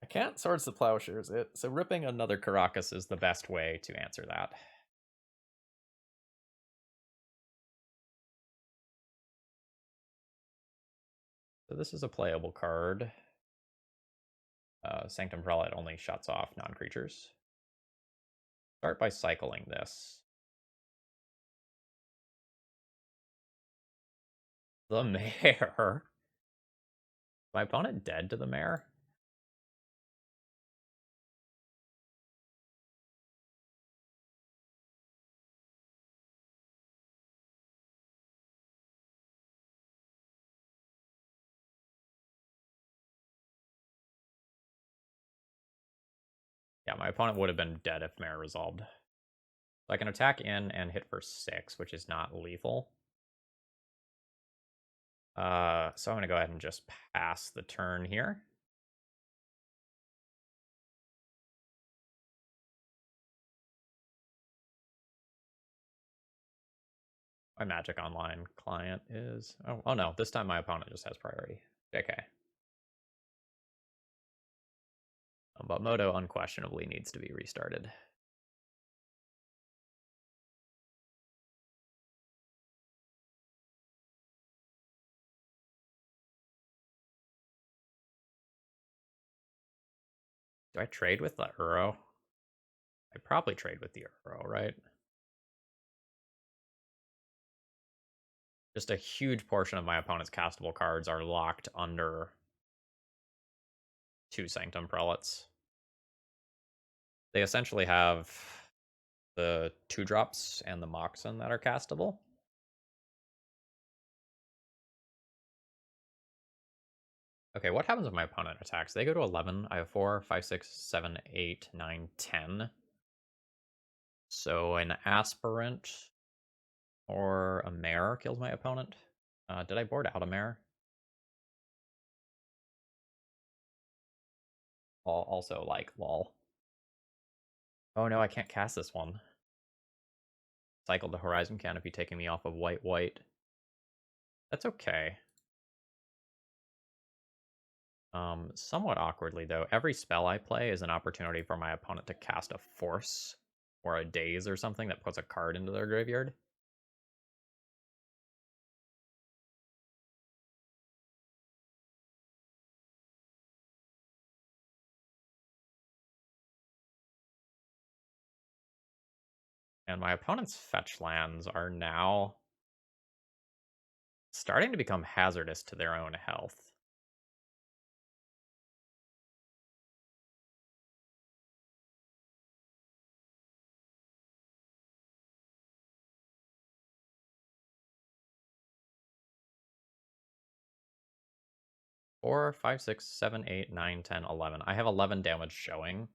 S1: I can't Swords to Plowshares it, so ripping another Caracas is the best way to answer that. So this is a playable card. Sanctum Prelate only shuts off non-creatures. Start by cycling this. The Mayor? My opponent dead to the Mayor? Yeah, my opponent would have been dead if Mayor resolved. So I can attack in and hit for 6, which is not lethal. So I'm going to go ahead and just pass the turn here. My Magic Online client is... Oh no, this time my opponent just has priority. Okay. But Moto unquestionably needs to be restarted. Do I trade with the Uro? I probably trade with the Uro, right? Just a huge portion of my opponent's castable cards are locked under 2 Sanctum Prelates. They essentially have the 2-drops and the Moxen that are castable. Okay, what happens if my opponent attacks? They go to 11. I have 4, 5, 6, 7, 8, 9, 10. So an Aspirant or a Mare kills my opponent. Did I board out a mare? Also, like, lol. Oh no, I can't cast this one. Cycle the Horizon Canopy taking me off of white. That's okay. Somewhat awkwardly, though, every spell I play is an opportunity for my opponent to cast a Force or a Daze or something that puts a card into their graveyard. And my opponent's fetch lands are now starting to become hazardous to their own health. Four, five, six, seven, 8, 9, 10, 11. I have 11 damage showing.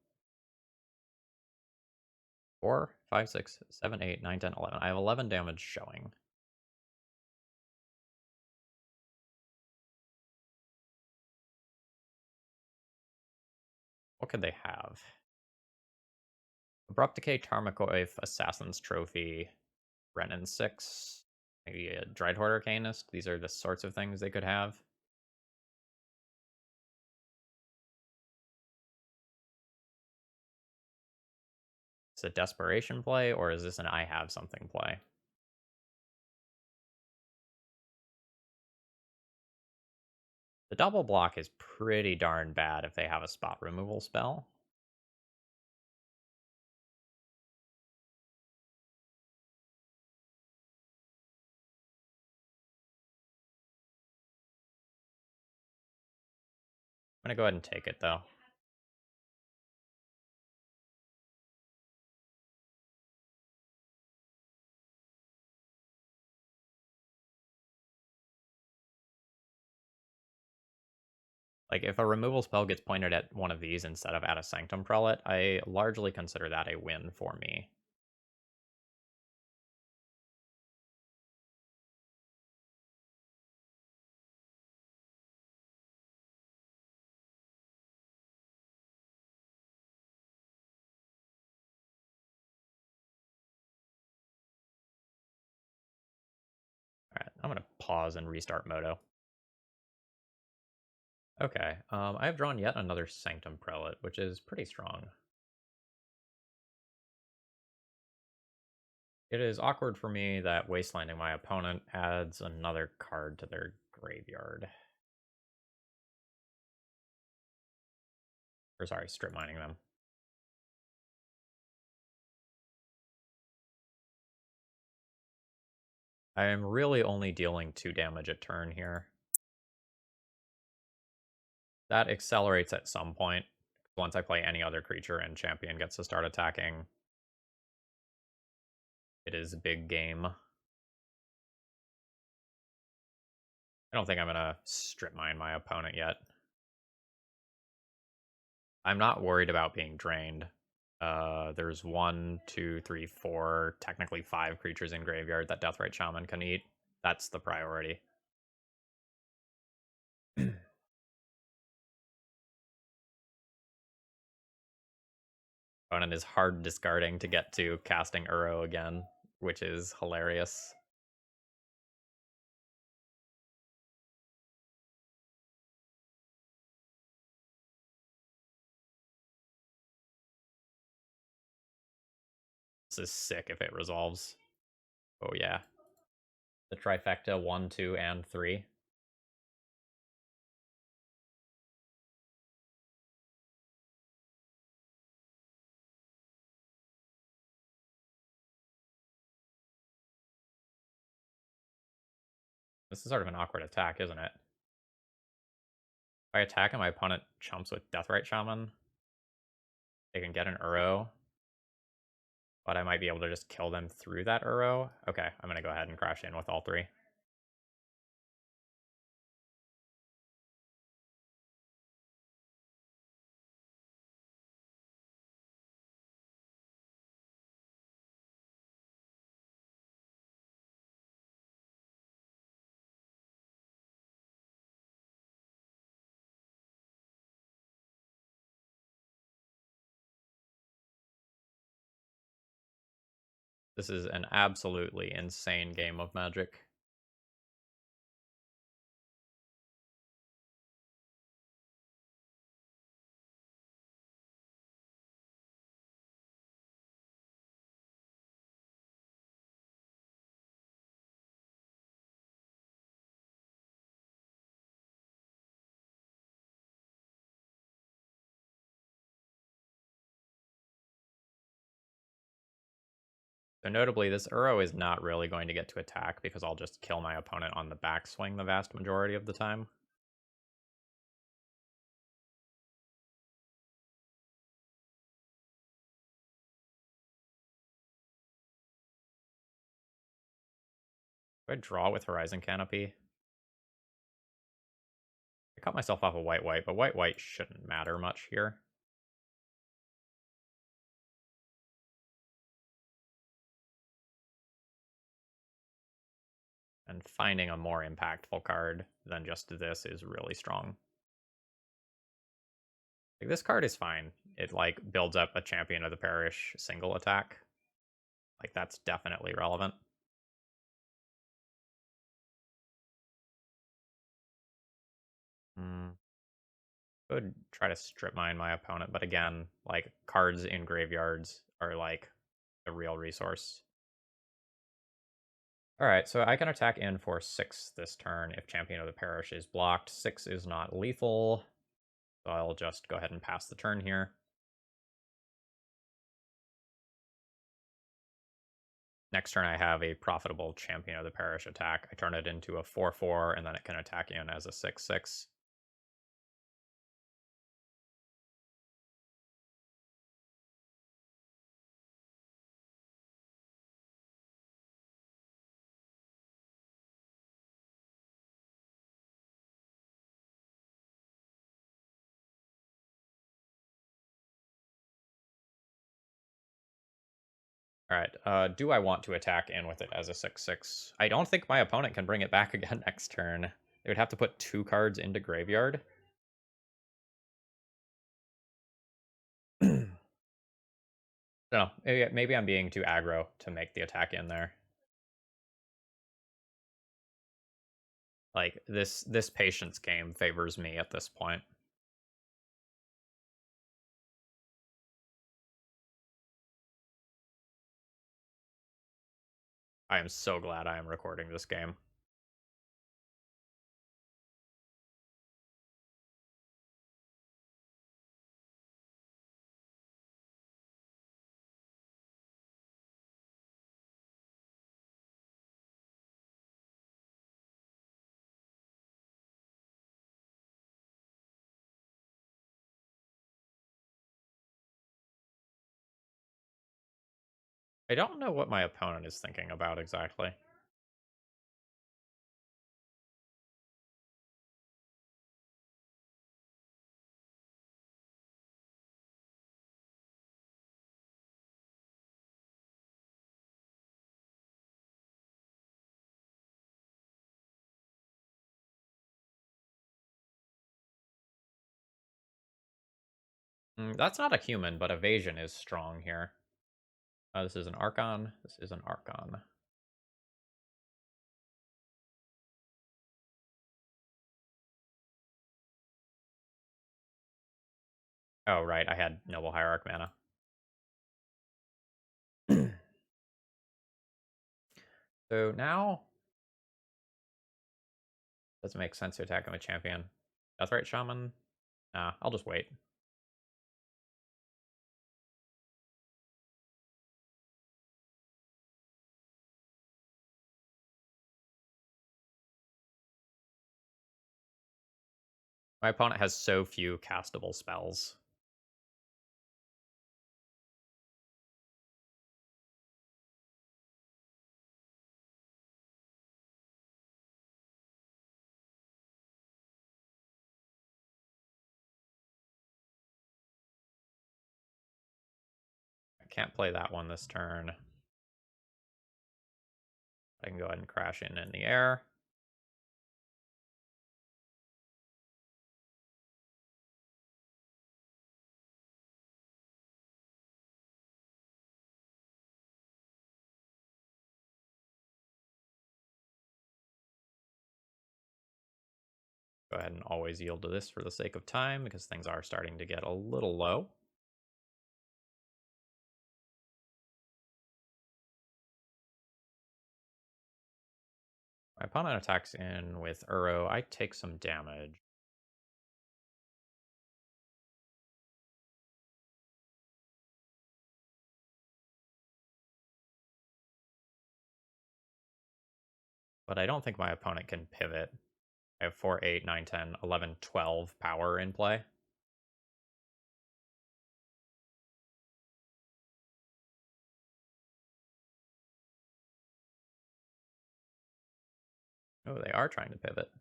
S1: 4, 5, 6, 7, 8, 9, 10, 11. I have 11 damage showing. What could they have? Abrupt Decay, Collector Ouphe, Assassin's Trophy, Renin 6, maybe a Dreadhorde Arcanist. These are the sorts of things they could have. Is it a desperation play, or is this an I have something play? The double block is pretty darn bad if they have a spot removal spell. I'm going to go ahead and take it, though. Like, if a removal spell gets pointed at one of these instead of at a Sanctum Prelate, I largely consider that a win for me. Alright, I'm going to pause and restart Moto. Okay, I have drawn yet another Sanctum Prelate, which is pretty strong. It is awkward for me that wastelanding my opponent adds another card to their graveyard. Or sorry, strip mining them. I am really only dealing 2 damage a turn here. That accelerates at some point. Once I play any other creature and champion gets to start attacking, it is a big game. I don't think I'm going to strip mine my opponent yet. I'm not worried about being drained. There's 1, 2, 3, 4, technically 5 creatures in graveyard that Deathrite Shaman can eat. That's the priority. Opponent is hard discarding to get to casting Uro again, which is hilarious. This is sick if it resolves. Oh yeah. The trifecta 1, 2, and 3. This is sort of an awkward attack, isn't it? If I attack and my opponent chumps with Deathrite Shaman, they can get an Uro, but I might be able to just kill them through that Uro. Okay, I'm going to go ahead and crash in with all 3. This is an absolutely insane game of Magic. So notably, this Uro is not really going to get to attack because I'll just kill my opponent on the backswing the vast majority of the time. Do I draw with Horizon Canopy? I cut myself off a white-white, but white-white shouldn't matter much here. And finding a more impactful card than just this is really strong. Like, this card is fine. It like builds up a Champion of the Parish single attack. Like, that's definitely relevant. Could try to strip mine my opponent, but again, like, cards in graveyards are like a real resource. Alright, so I can attack in for 6 this turn if Champion of the Parish is blocked. 6 is not lethal, so I'll just go ahead and pass the turn here. Next turn I have a profitable Champion of the Parish attack. I turn it into a 4/4, and then it can attack in as a 6/6. Alright, do I want to attack in with it as a 6/6? I don't think my opponent can bring it back again next turn. They would have to put 2 cards into graveyard. No, maybe I'm being too aggro to make the attack in there. Like, this patience game favors me at this point. I am so glad I am recording this game. I don't know what my opponent is thinking about exactly. That's not a human, but evasion is strong here. This is an Archon. This is an Archon. Oh, right, I had Noble Hierarch mana. So now, doesn't make sense to attack him with Champion. Deathrite Shaman? Nah, I'll just wait. My opponent has so few castable spells. I can't play that one this turn. I can go ahead and crash in the air. go ahead and always yield to this for the sake of time, because things are starting to get a little low. My opponent attacks in with Uro. I take some damage. But I don't think my opponent can pivot. I have 4, 8, 9, 10, 11, 12 power in play. Oh, they are trying to pivot.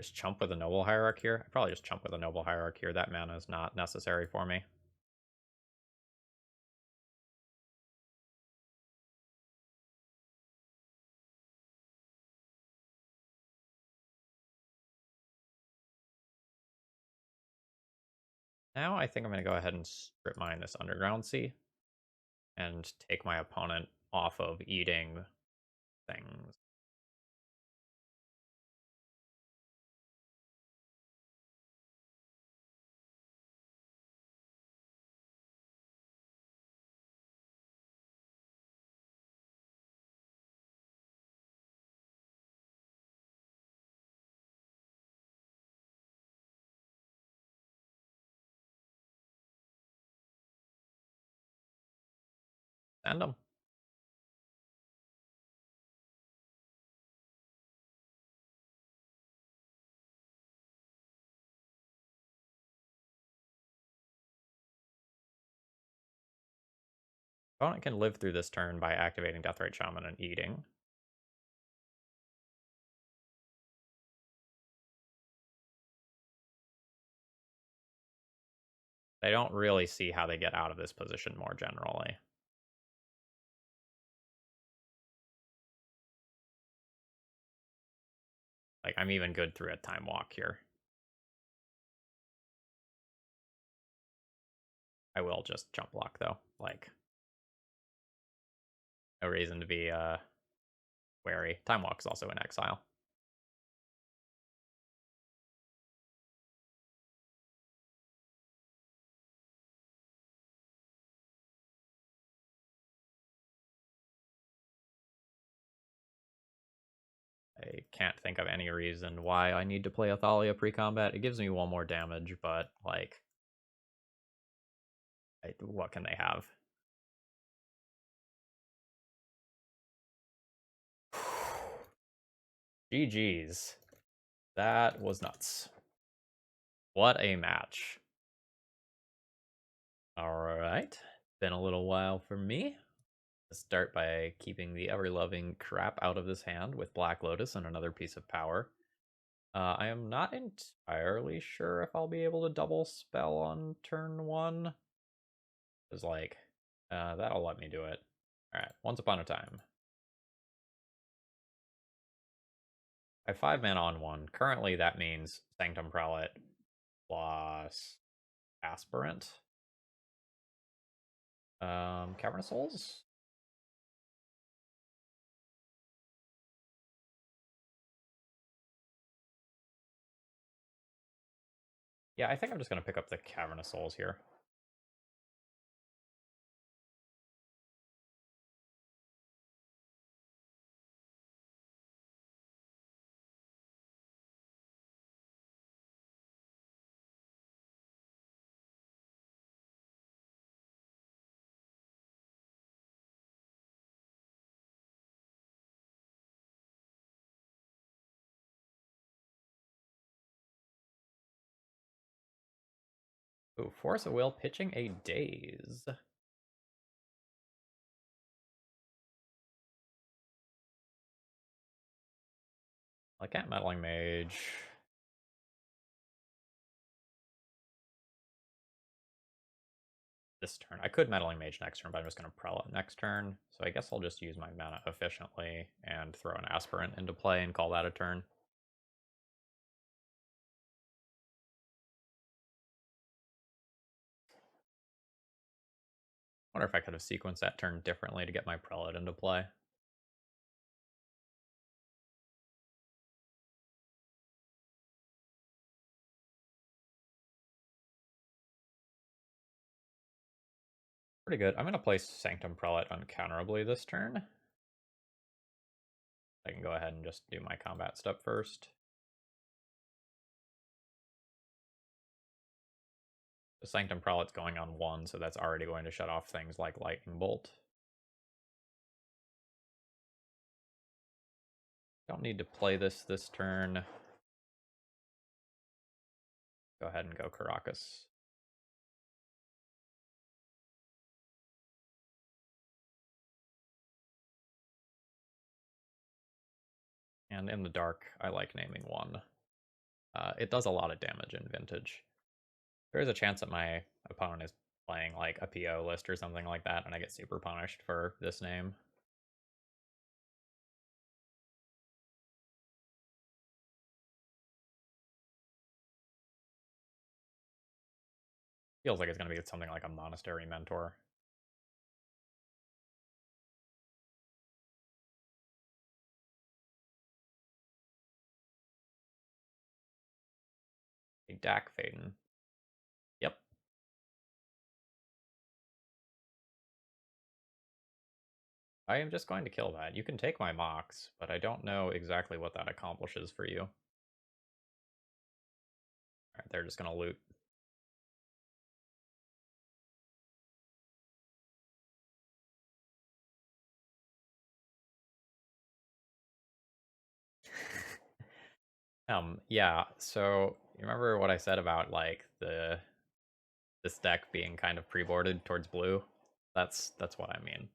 S1: Just chump with a Noble Hierarch here. I probably just chump with a Noble Hierarch here. That mana is not necessary for me. Now I think I'm going to go ahead and strip mine this Underground Sea and take my opponent off of eating things. Send them. Opponent can live through this turn by activating Deathrite Shaman and eating. I don't really see how they get out of this position more generally. Like, I'm even good through a Time Walk here. I will just jump block, though. Like, no reason to be wary. Time Walk is also in exile. I can't think of any reason why I need to play Athalia pre-combat. It gives me 1 more damage, but, like, what can they have? GG's. That was nuts. What a match. Alright. Been a little while for me. Let's start by keeping the ever-loving crap out of this hand with Black Lotus and another piece of power. I am not entirely sure if I'll be able to double spell on turn 1. Because, like, that'll let me do it. Alright, Once Upon a Time. I have 5 mana on 1. Currently, that means Sanctum Prelate plus Aspirant. Cavern of Souls? Yeah, I think I'm just going to pick up the Cavern of Souls here. Ooh, Force of Will pitching a Daze. I can't Meddling Mage. This turn. I could Meddling Mage next turn, but I'm just going to Prelate next turn. So I guess I'll just use my mana efficiently and throw an Aspirant into play and call that a turn. Wonder if I could have sequenced that turn differently to get my prelate into play. Pretty good. I'm going to place Sanctum Prelate uncounterably this turn. I can go ahead and just do my combat step first. The Sanctum Prelate's going on 1, so that's already going to shut off things like Lightning Bolt. Don't need to play this turn. Go ahead and go Caracas. And in the dark, I like naming 1. It does a lot of damage in Vintage. There is a chance that my opponent is playing like a PO list or something like that, and I get super punished for this name. Feels like it's going to be something like a Monastery Mentor. A Dak Faden. Yep. I am just going to kill that. You can take my Mox, but I don't know exactly what that accomplishes for you. Alright, they're just going to loot. Yeah, so you remember what I said about like this deck being kind of pre-boarded towards blue? That's what I mean.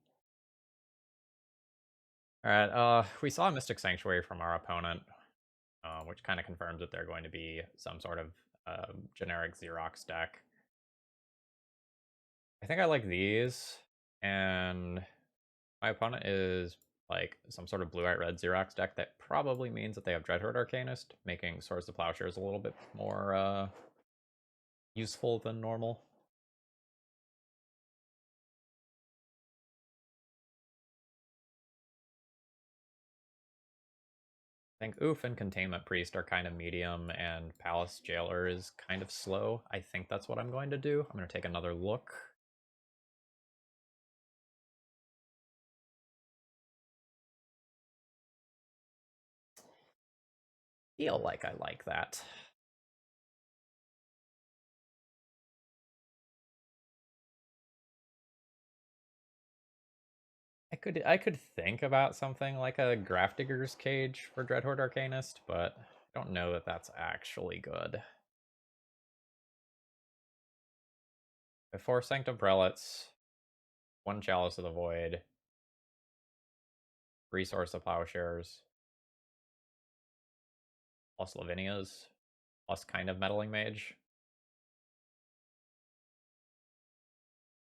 S1: Alright, we saw a Mystic Sanctuary from our opponent, which kind of confirms that they're going to be some sort of generic Xerox deck. I think I like these, and my opponent is like some sort of blue-white red Xerox deck that probably means that they have Dreadhorde Arcanist, making Swords to Plowshares a little bit more useful than normal. I think Ouphe and Containment Priest are kind of medium, and Palace Jailer is kind of slow. I think that's what I'm going to do. I'm going to take another look. Feel like I like that. I could think about something like a Grafdigger's Cage for Dreadhorde Arcanist, but I don't know that that's actually good. Before Sanctum Prelates, 1 Chalice of the Void, 3 Swords to Plowshares, plus Lavinia's, plus kind of Meddling Mage.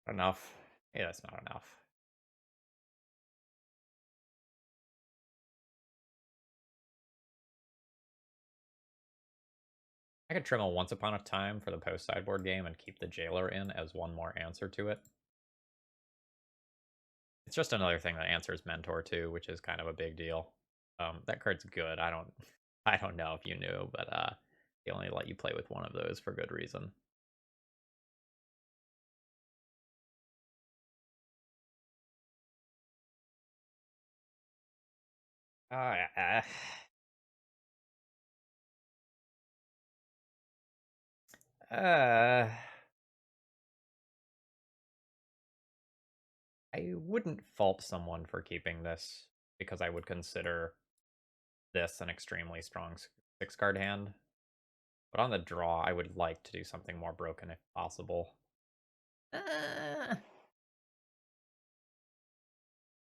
S1: Enough. Yeah, that's not enough. I could trim a Once Upon a Time for the post-sideboard game and keep the Jailer in as one more answer to it. It's just another thing that answers Mentor too, which is kind of a big deal. That card's good. I don't know if you knew, but they only let you play with one of those for good reason. Uh, uh, I wouldn't fault someone for keeping this because I would consider this an extremely strong 6-card hand. But on the draw, I would like to do something more broken if possible.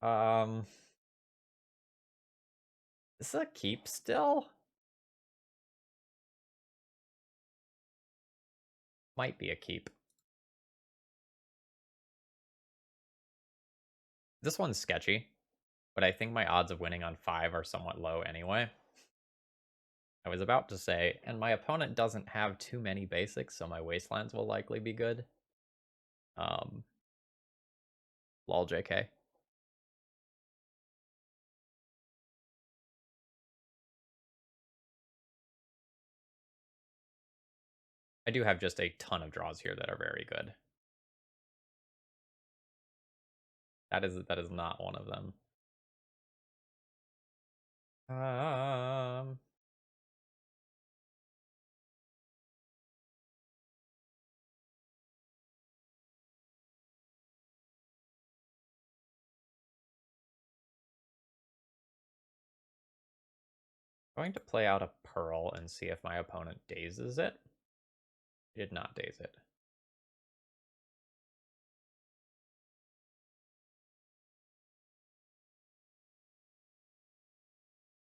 S1: Um, is this a keep still? Might be a keep. This one's sketchy, but I think my odds of winning on 5 are somewhat low anyway. I was about to say, and my opponent doesn't have too many basics, so my wastelands will likely be good. Lol JK. I do have just a ton of draws here that are very good. That is not one of them. Um, Going to play out a Pearl and see if my opponent dazes it. He did not daze it.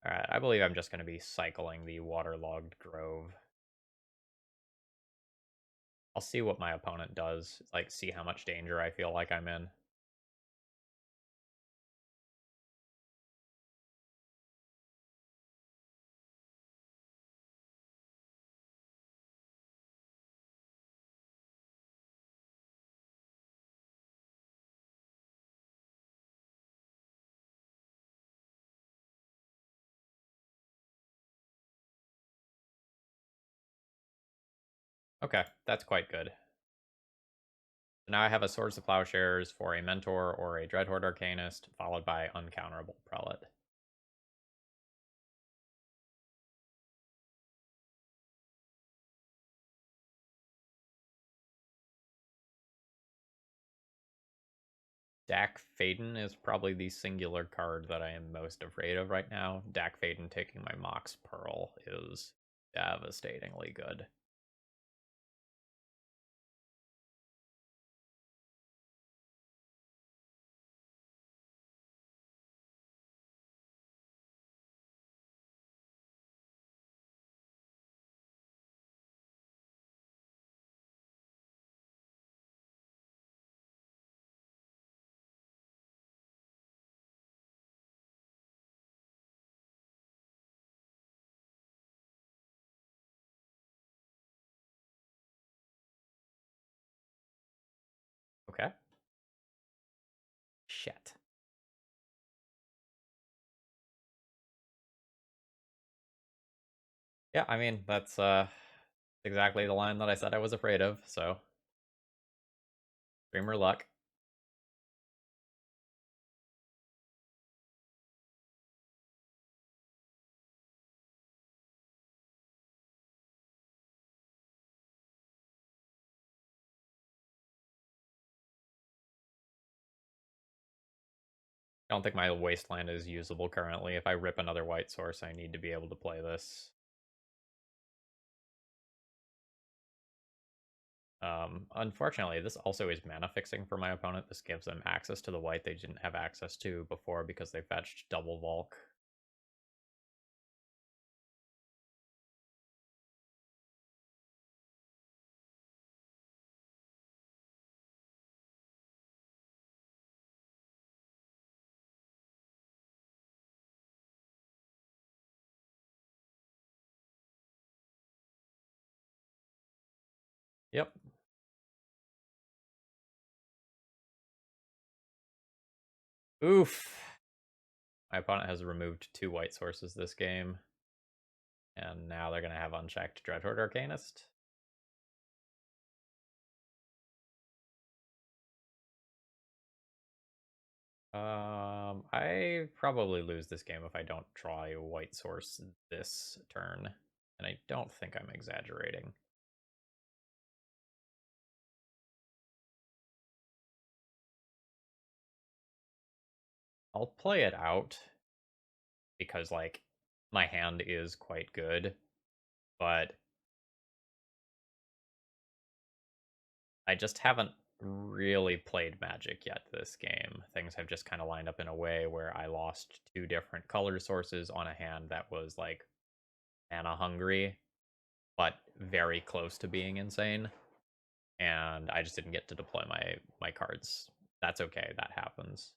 S1: Alright, I believe I'm just going to be cycling the Waterlogged Grove. I'll see what my opponent does, like see how much danger I feel like I'm in. Okay, that's quite good. Now I have a Swords to Plowshares for a Mentor or a Dreadhorde Arcanist, followed by Uncounterable Prelate. Dak Faden is probably the singular card that I am most afraid of right now. Dak Faden taking my Mox Pearl is devastatingly good. Okay. Shit. Yeah, I mean, that's exactly the line that I said I was afraid of, so. Dreamer luck. I don't think my Wasteland is usable currently. If I rip another white source, I need to be able to play this. Unfortunately, this also is mana fixing for my opponent. This gives them access to the white they didn't have access to before because they fetched double Volk. Yep. Oof. My opponent has removed 2 white sources this game. And now they're going to have unchecked Dreadhorde Arcanist. I probably lose this game if I don't draw a white source this turn. And I don't think I'm exaggerating. I'll play it out because, like, my hand is quite good, but I just haven't really played Magic yet this game. Things have just kind of lined up in a way where I lost 2 different color sources on a hand that was, like, mana hungry, but very close to being insane. And I just didn't get to deploy my cards. That's okay, that happens.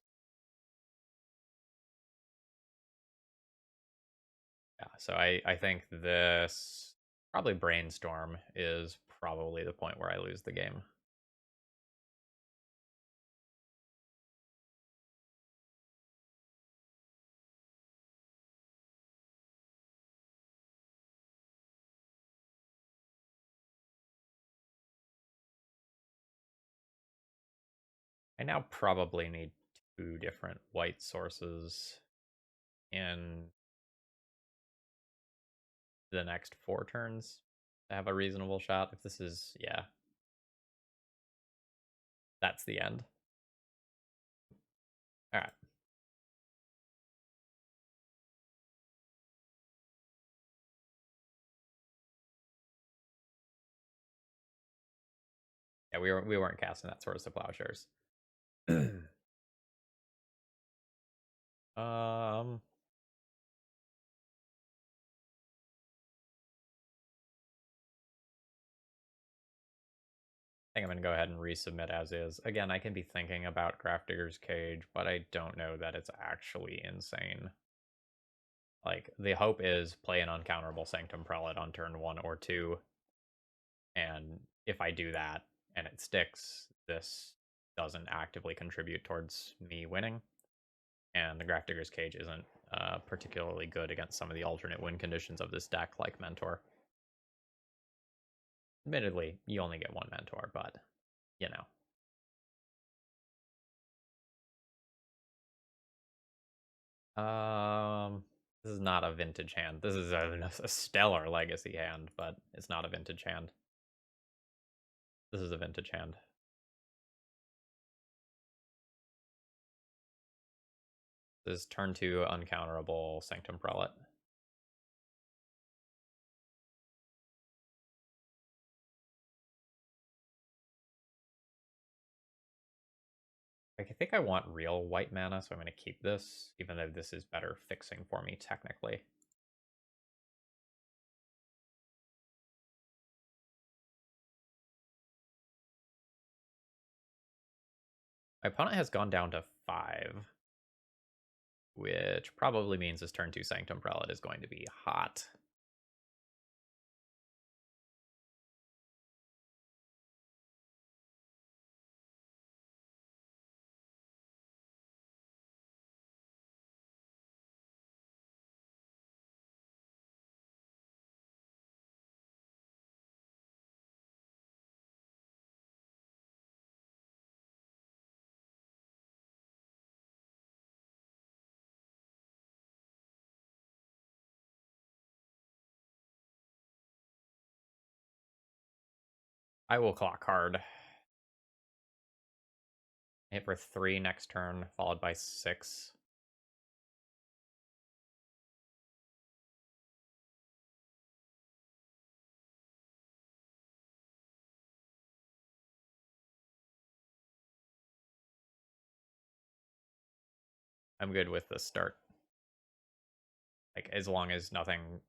S1: Yeah, so I think this probably Brainstorm is probably the point where I lose the game. I now probably need 2 different white sources in the next 4 turns to have a reasonable shot. If this is, yeah, that's the end. All right. Yeah, we weren't casting that Swords to Plowshares. um, I think I'm gonna go ahead and resubmit as is. Again, I can be thinking about Grafdigger's Cage, but I don't know that it's actually insane. Like, the hope is play an uncounterable Sanctum Prelate on turn 1 or 2, and if I do that and it sticks, this doesn't actively contribute towards me winning, and the Grafdigger's Cage isn't particularly good against some of the alternate win conditions of this deck, like Mentor. Admittedly, you only get 1 Mentor, but, you know. This is not a vintage hand. This is a stellar legacy hand, but it's not a vintage hand. This is a vintage hand. This is turn 2 uncounterable Sanctum Prelate. I think I want real white mana, so I'm going to keep this, even though this is better fixing for me technically. My opponent has gone down to 5, which probably means this turn 2 Sanctum Prelate is going to be hot. I will clock hard. Hit for 3 next turn, followed by 6. I'm good with the start. Like, as long as nothing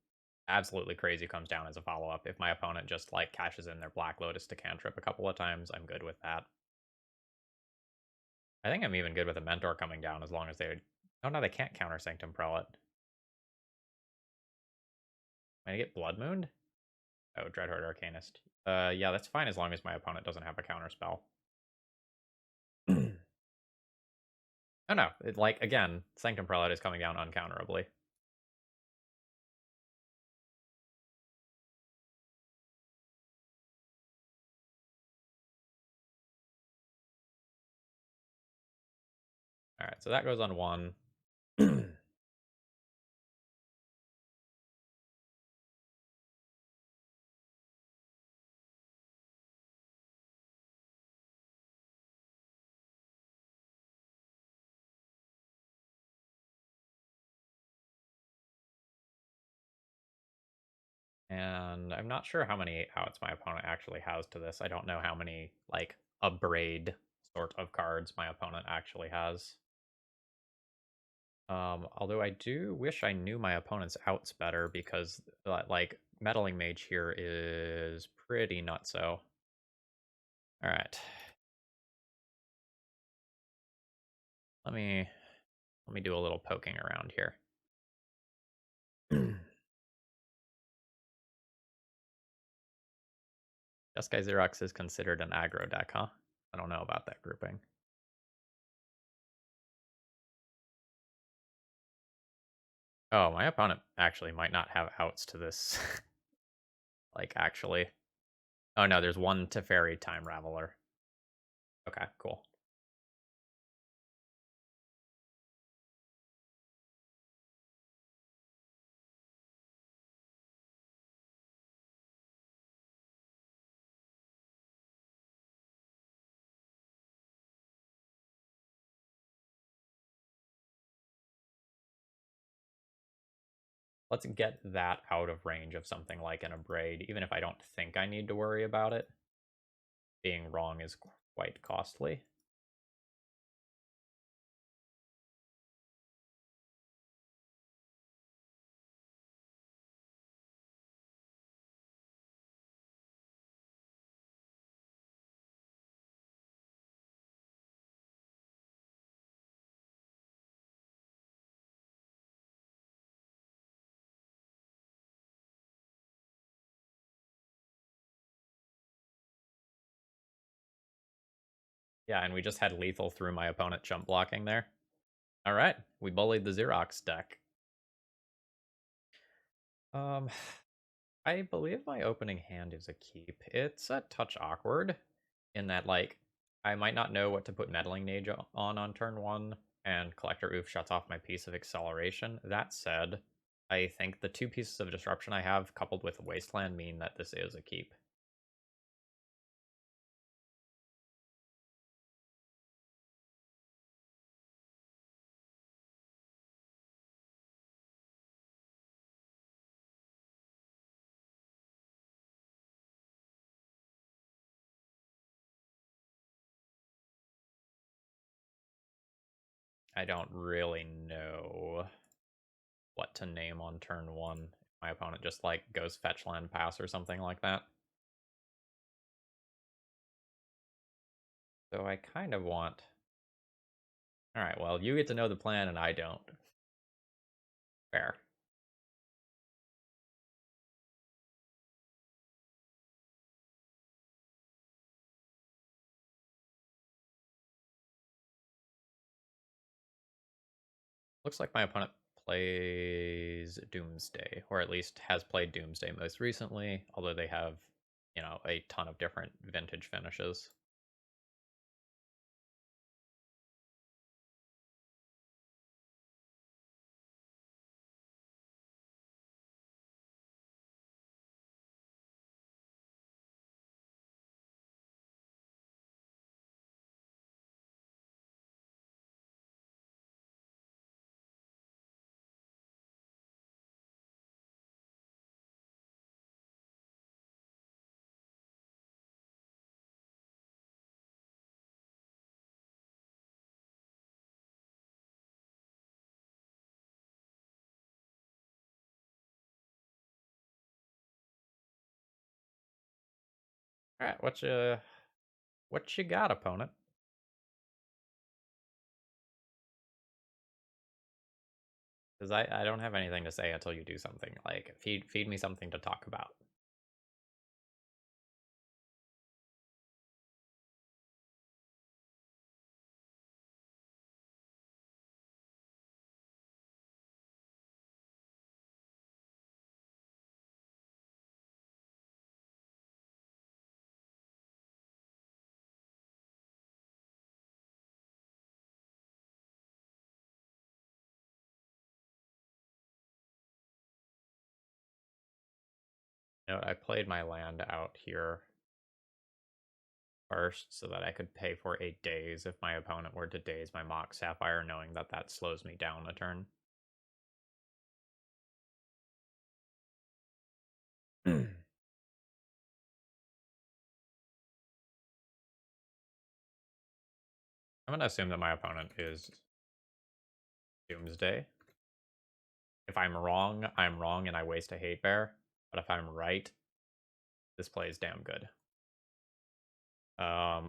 S1: absolutely crazy comes down as a follow-up. If my opponent just, like, cashes in their Black Lotus to cantrip a couple of times, I'm good with that. I think I'm even good with a Mentor coming down as long as they... Oh, no, they can't counter Sanctum Prelate. Am I gonna get Blood Mooned? Oh, Dreadhorde Arcanist. Yeah, that's fine as long as my opponent doesn't have a counter spell. Oh, no. Like, again, Sanctum Prelate is coming down uncounterably. Alright, so that goes on 1. And I'm not sure how many outs my opponent actually has to this. I don't know how many, like, Abrade sort of cards my opponent actually has. Although I do wish I knew my opponent's outs better because, like, Meddling Mage here is pretty nutso. Alright. Let me do a little poking around here. Jeskai Xerox is considered an aggro deck, huh? I don't know about that grouping. Oh, my opponent actually might not have outs to this. Like, actually. Oh, no, there's 1 Teferi Time Raveler. Okay, cool. Let's get that out of range of something like an Abrade, even if I don't think I need to worry about it. Being wrong is quite costly. Yeah, and we just had lethal through my opponent jump blocking there. All right, we bullied the Xerox deck. Um, I believe my opening hand is a keep. It's a touch awkward in that, like, I might not know what to put Meddling Mage on turn 1, and Collector Ouphe shuts off my piece of acceleration. That said, I think the 2 pieces of disruption I have, coupled with Wasteland, mean that this is a keep. I don't really know what to name on turn 1. My opponent just, like, goes fetch land pass or something like that. So I kind of want... Alright, well, you get to know the plan and I don't. Fair. Looks like my opponent plays Doomsday, or at least has played Doomsday most recently, although they have, you know, a ton of different vintage finishes. Alright, what you got, opponent? Because I don't have anything to say until you do something. Like, feed me something to talk about. You know, I played my land out here first so that I could pay for 8 days if my opponent were to daze my Mock Sapphire, knowing that that slows me down a turn. I'm going to assume that my opponent is Doomsday. If I'm wrong and I waste a hate bear. But if I'm right, this play is damn good.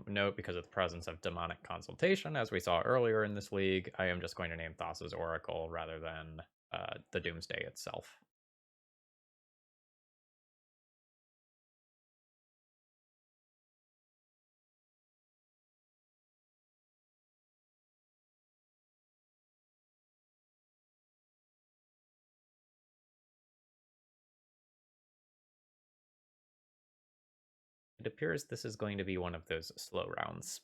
S1: Note, because of the presence of demonic consultation, as we saw earlier in this league, I am just going to name Thassa's Oracle rather than the Doomsday itself. It appears this is going to be one of those slow rounds.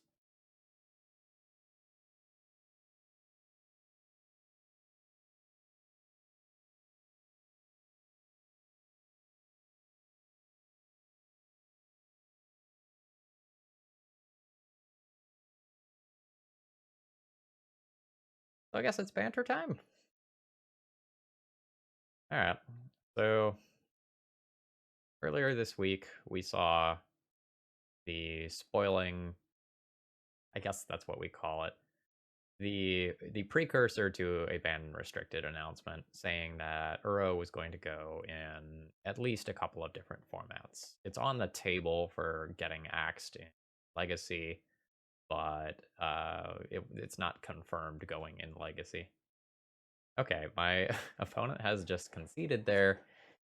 S1: So I guess it's banter time. All right. So earlier this week, we saw the spoiling, I guess that's what we call it, the precursor to a ban restricted announcement saying that Uro was going to go in at least a couple of different formats. It's on the table for getting axed in Legacy, but it's not confirmed going in Legacy. Okay, my opponent has just conceded there.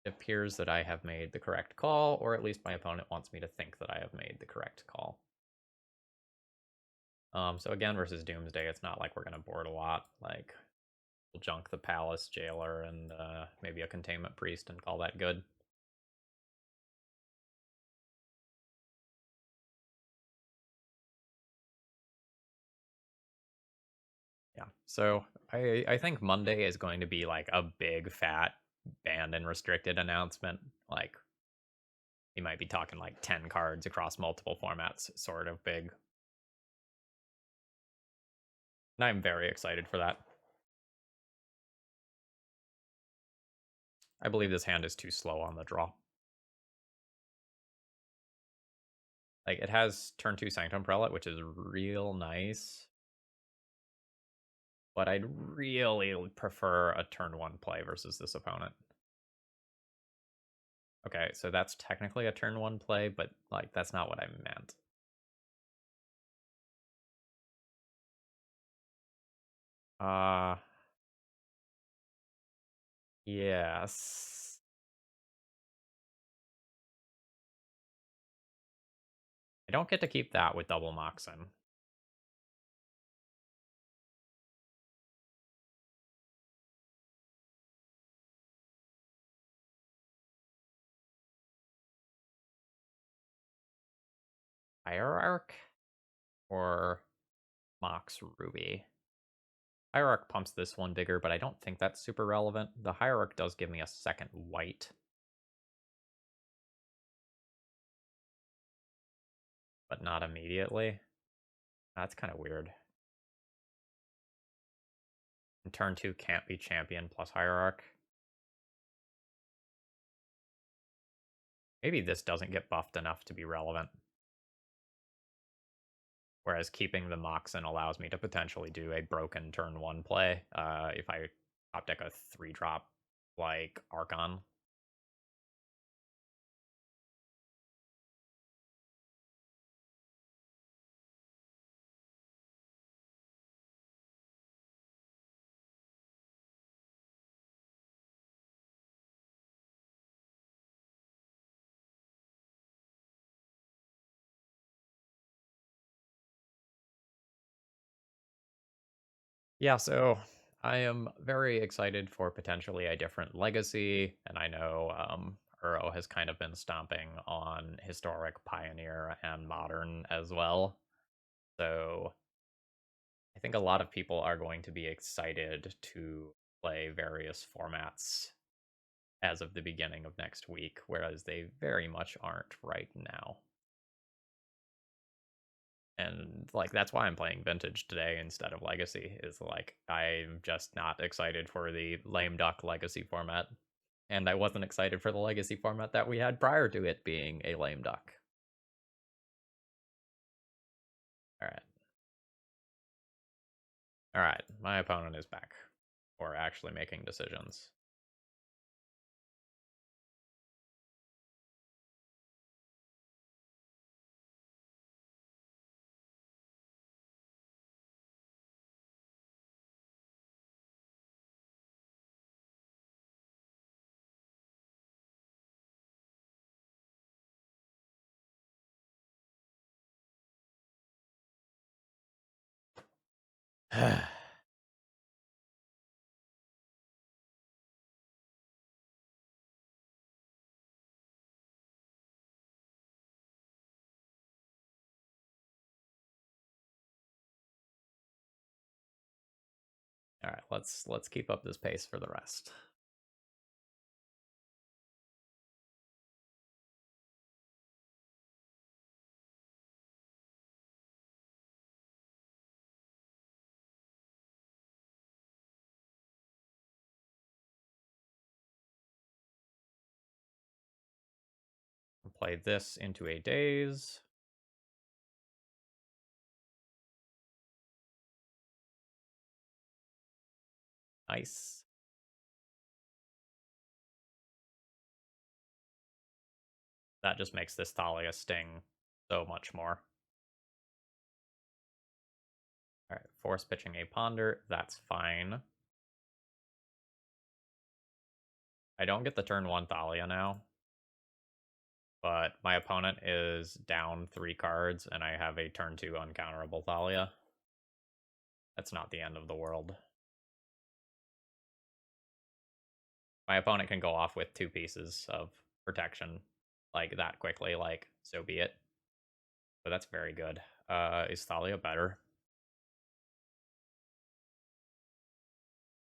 S1: It appears that I have made the correct call, or at least my opponent wants me to think that I have made the correct call. So again, versus Doomsday, it's not like we're going to board a lot. Like, we'll junk the Palace Jailer and maybe a Containment Priest and call that good. Yeah, so I think Monday is going to be like a big, fat, banned and restricted announcement. Like, you might be talking like 10 cards across multiple formats, sort of big. And I'm very excited for that. I believe this hand is too slow on the draw. Like, it has turn 2 Sanctum Prelate, which is real nice. But I'd really prefer a turn 1 play versus this opponent. Okay, so that's technically a turn 1 play, but like that's not what I meant. Yes. I don't get to keep that with double Moxen. Hierarch or Mox Ruby? Hierarch pumps this one bigger, but I don't think that's super relevant. The Hierarch does give me a second white. But not immediately. That's kind of weird. And turn 2 can't be champion plus Hierarch. Maybe this doesn't get buffed enough to be relevant. Whereas keeping the Moxen allows me to potentially do a broken turn 1 play if I top deck a 3-drop like Archon. Yeah, so I am very excited for potentially a different legacy, and I know Uro has kind of been stomping on historic, pioneer, and modern as well. So I think a lot of people are going to be excited to play various formats as of the beginning of next week, whereas they very much aren't right now. And like that's why I'm playing Vintage today instead of Legacy, is like I'm just not excited for the lame duck Legacy format. And I wasn't excited for the Legacy format that we had prior to it being a lame duck. Alright. Alright, my opponent is back. Or actually making decisions. Alright, let's keep up this pace for the rest. Play this into a daze. Nice. That just makes this Thalia sting so much more. Alright, force pitching a Ponder, that's fine. I don't get the turn 1 Thalia now, but my opponent is down 3 cards, and I have a turn 2 uncounterable Thalia. That's not the end of the world. My opponent can go off with 2 pieces of protection, like, that quickly, like, so be it. But that's very good. Is Thalia better?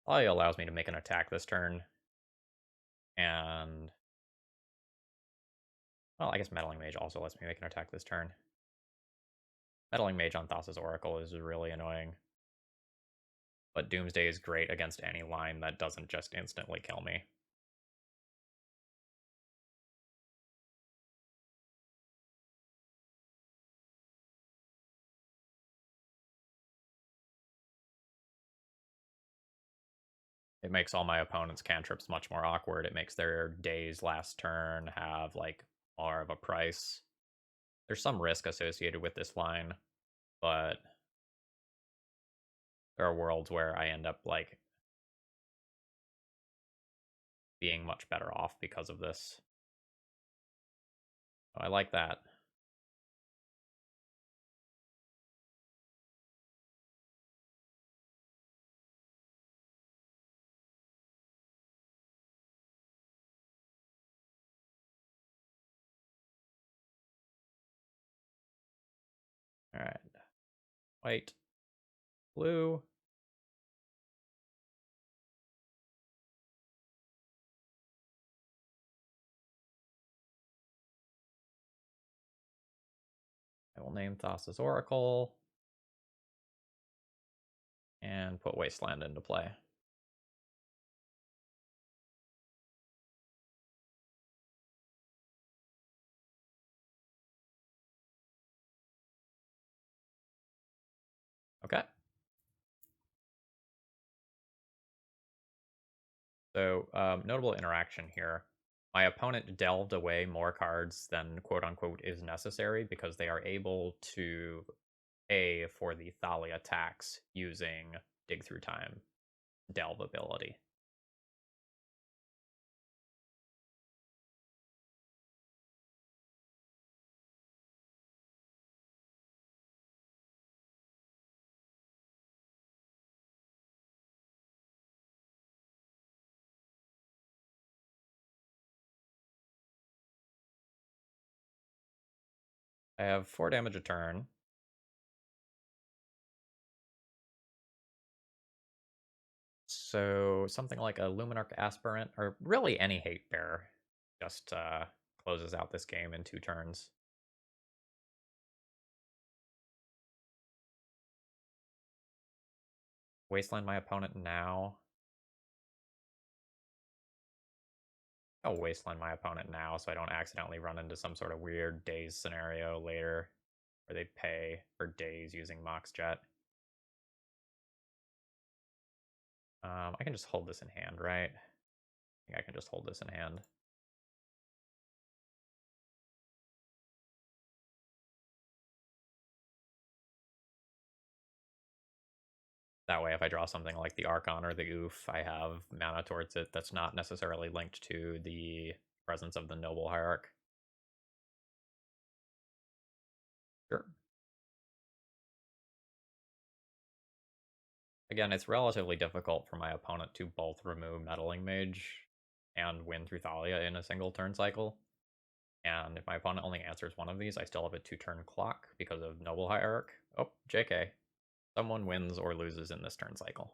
S1: Thalia allows me to make an attack this turn, and... well, I guess Meddling Mage also lets me make an attack this turn. Meddling Mage on Thassa's Oracle is really annoying. But Doomsday is great against any line that doesn't just instantly kill me. It makes all my opponent's cantrips much more awkward. It makes their days last turn have, like, more of a price. There's some risk associated with this line, but there are worlds where I end up, like, being much better off because of this. So I like that. Alright. White. Blue. I will name Thassa's Oracle. And put Wasteland into play. Okay. So, notable interaction here. My opponent delved away more cards than quote-unquote is necessary because they are able to pay for the Thalia tax using Dig Through Time delve ability. I have 4 damage a turn. So something like a Luminarch Aspirant, or really any Hate Bearer, just closes out this game in 2 turns. Wasteland my opponent now. I'll Wasteland my opponent now so I don't accidentally run into some sort of weird daze scenario later where they pay for days using Mox Jet. I can just hold this in hand, right? I think I can just hold this in hand. That way, if I draw something like the Archon or the Ouphe, I have mana towards it that's not necessarily linked to the presence of the Noble Hierarch. Sure. Again, it's relatively difficult for my opponent to both remove Meddling Mage and win through Thalia in a single turn cycle. And if my opponent only answers one of these, I still have a 2-turn clock because of Noble Hierarch. Oh, JK. Someone wins or loses in this turn cycle.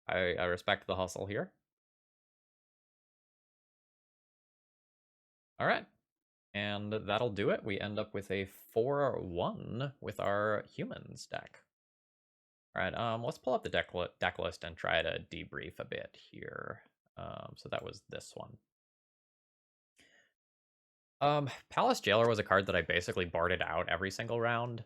S1: I respect the hustle here. All right. And that'll do it. We end up with a 4-1 with our humans deck. All right, let's pull up the deck list and try to debrief a bit here. So that was this one. Palace Jailer was a card that I basically barded out every single round.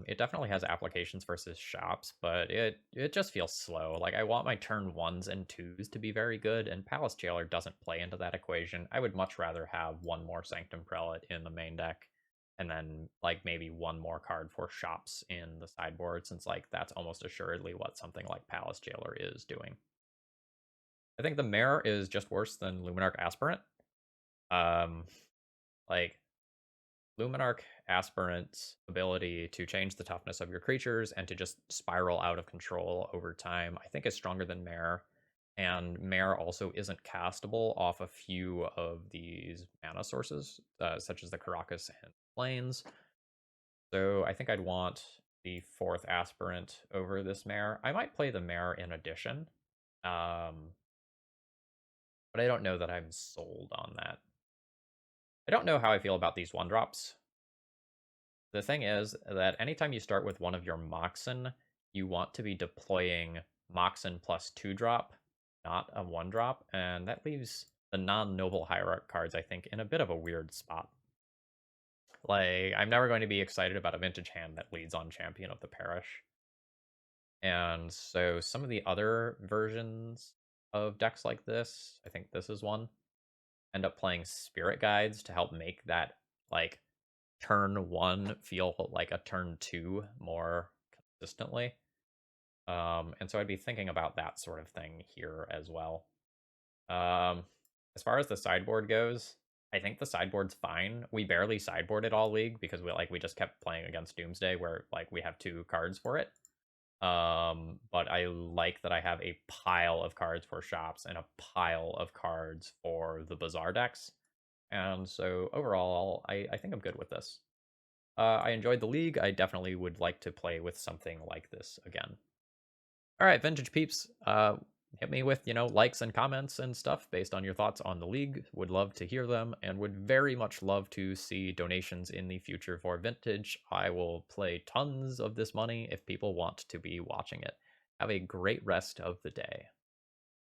S1: It definitely has applications versus shops, but it just feels slow. Like, I want my turn 1s and 2s to be very good, and Palace Jailer doesn't play into that equation. I would much rather have one more Sanctum Prelate in the main deck, and then, like, maybe one more card for shops in the sideboard, since, like, that's almost assuredly what something like Palace Jailer is doing. I think the Mare is just worse than Luminarch Aspirant. Um, like, Luminarch Aspirant's ability to change the toughness of your creatures and to just spiral out of control over time, I think is stronger than Mare. And Mare also isn't castable off a few of these mana sources, such as the Karakas and Plains. So I think I'd want the 4th Aspirant over this Mare. I might play the Mare in addition, but I don't know that I'm sold on that. I don't know how I feel about these 1-drops. The thing is that anytime you start with one of your Moxen, you want to be deploying Moxen plus 2-drop, not a 1-drop, and that leaves the non-Noble Hierarch cards, I think, in a bit of a weird spot. Like, I'm never going to be excited about a vintage hand that leads on Champion of the Parish. And so some of the other versions of decks like this, I think this is one, end up playing Spirit Guides to help make that, like, turn 1 feel like a turn 2 more consistently. And so I'd be thinking about that sort of thing here as well. As far as the sideboard goes, I think the sideboard's fine. We barely sideboarded all league because we just kept playing against Doomsday, where, like, we have 2 cards for it. But I like that I have a pile of cards for shops and a pile of cards for the Bazaar decks. And so overall, I think I'm good with this. I enjoyed the league. I definitely would like to play with something like this again. All right, Vintage Peeps, hit me with, likes and comments and stuff based on your thoughts on the league. Would love to hear them and would very much love to see donations in the future for Vintage. I will play tons of this money if people want to be watching it. Have a great rest of the day.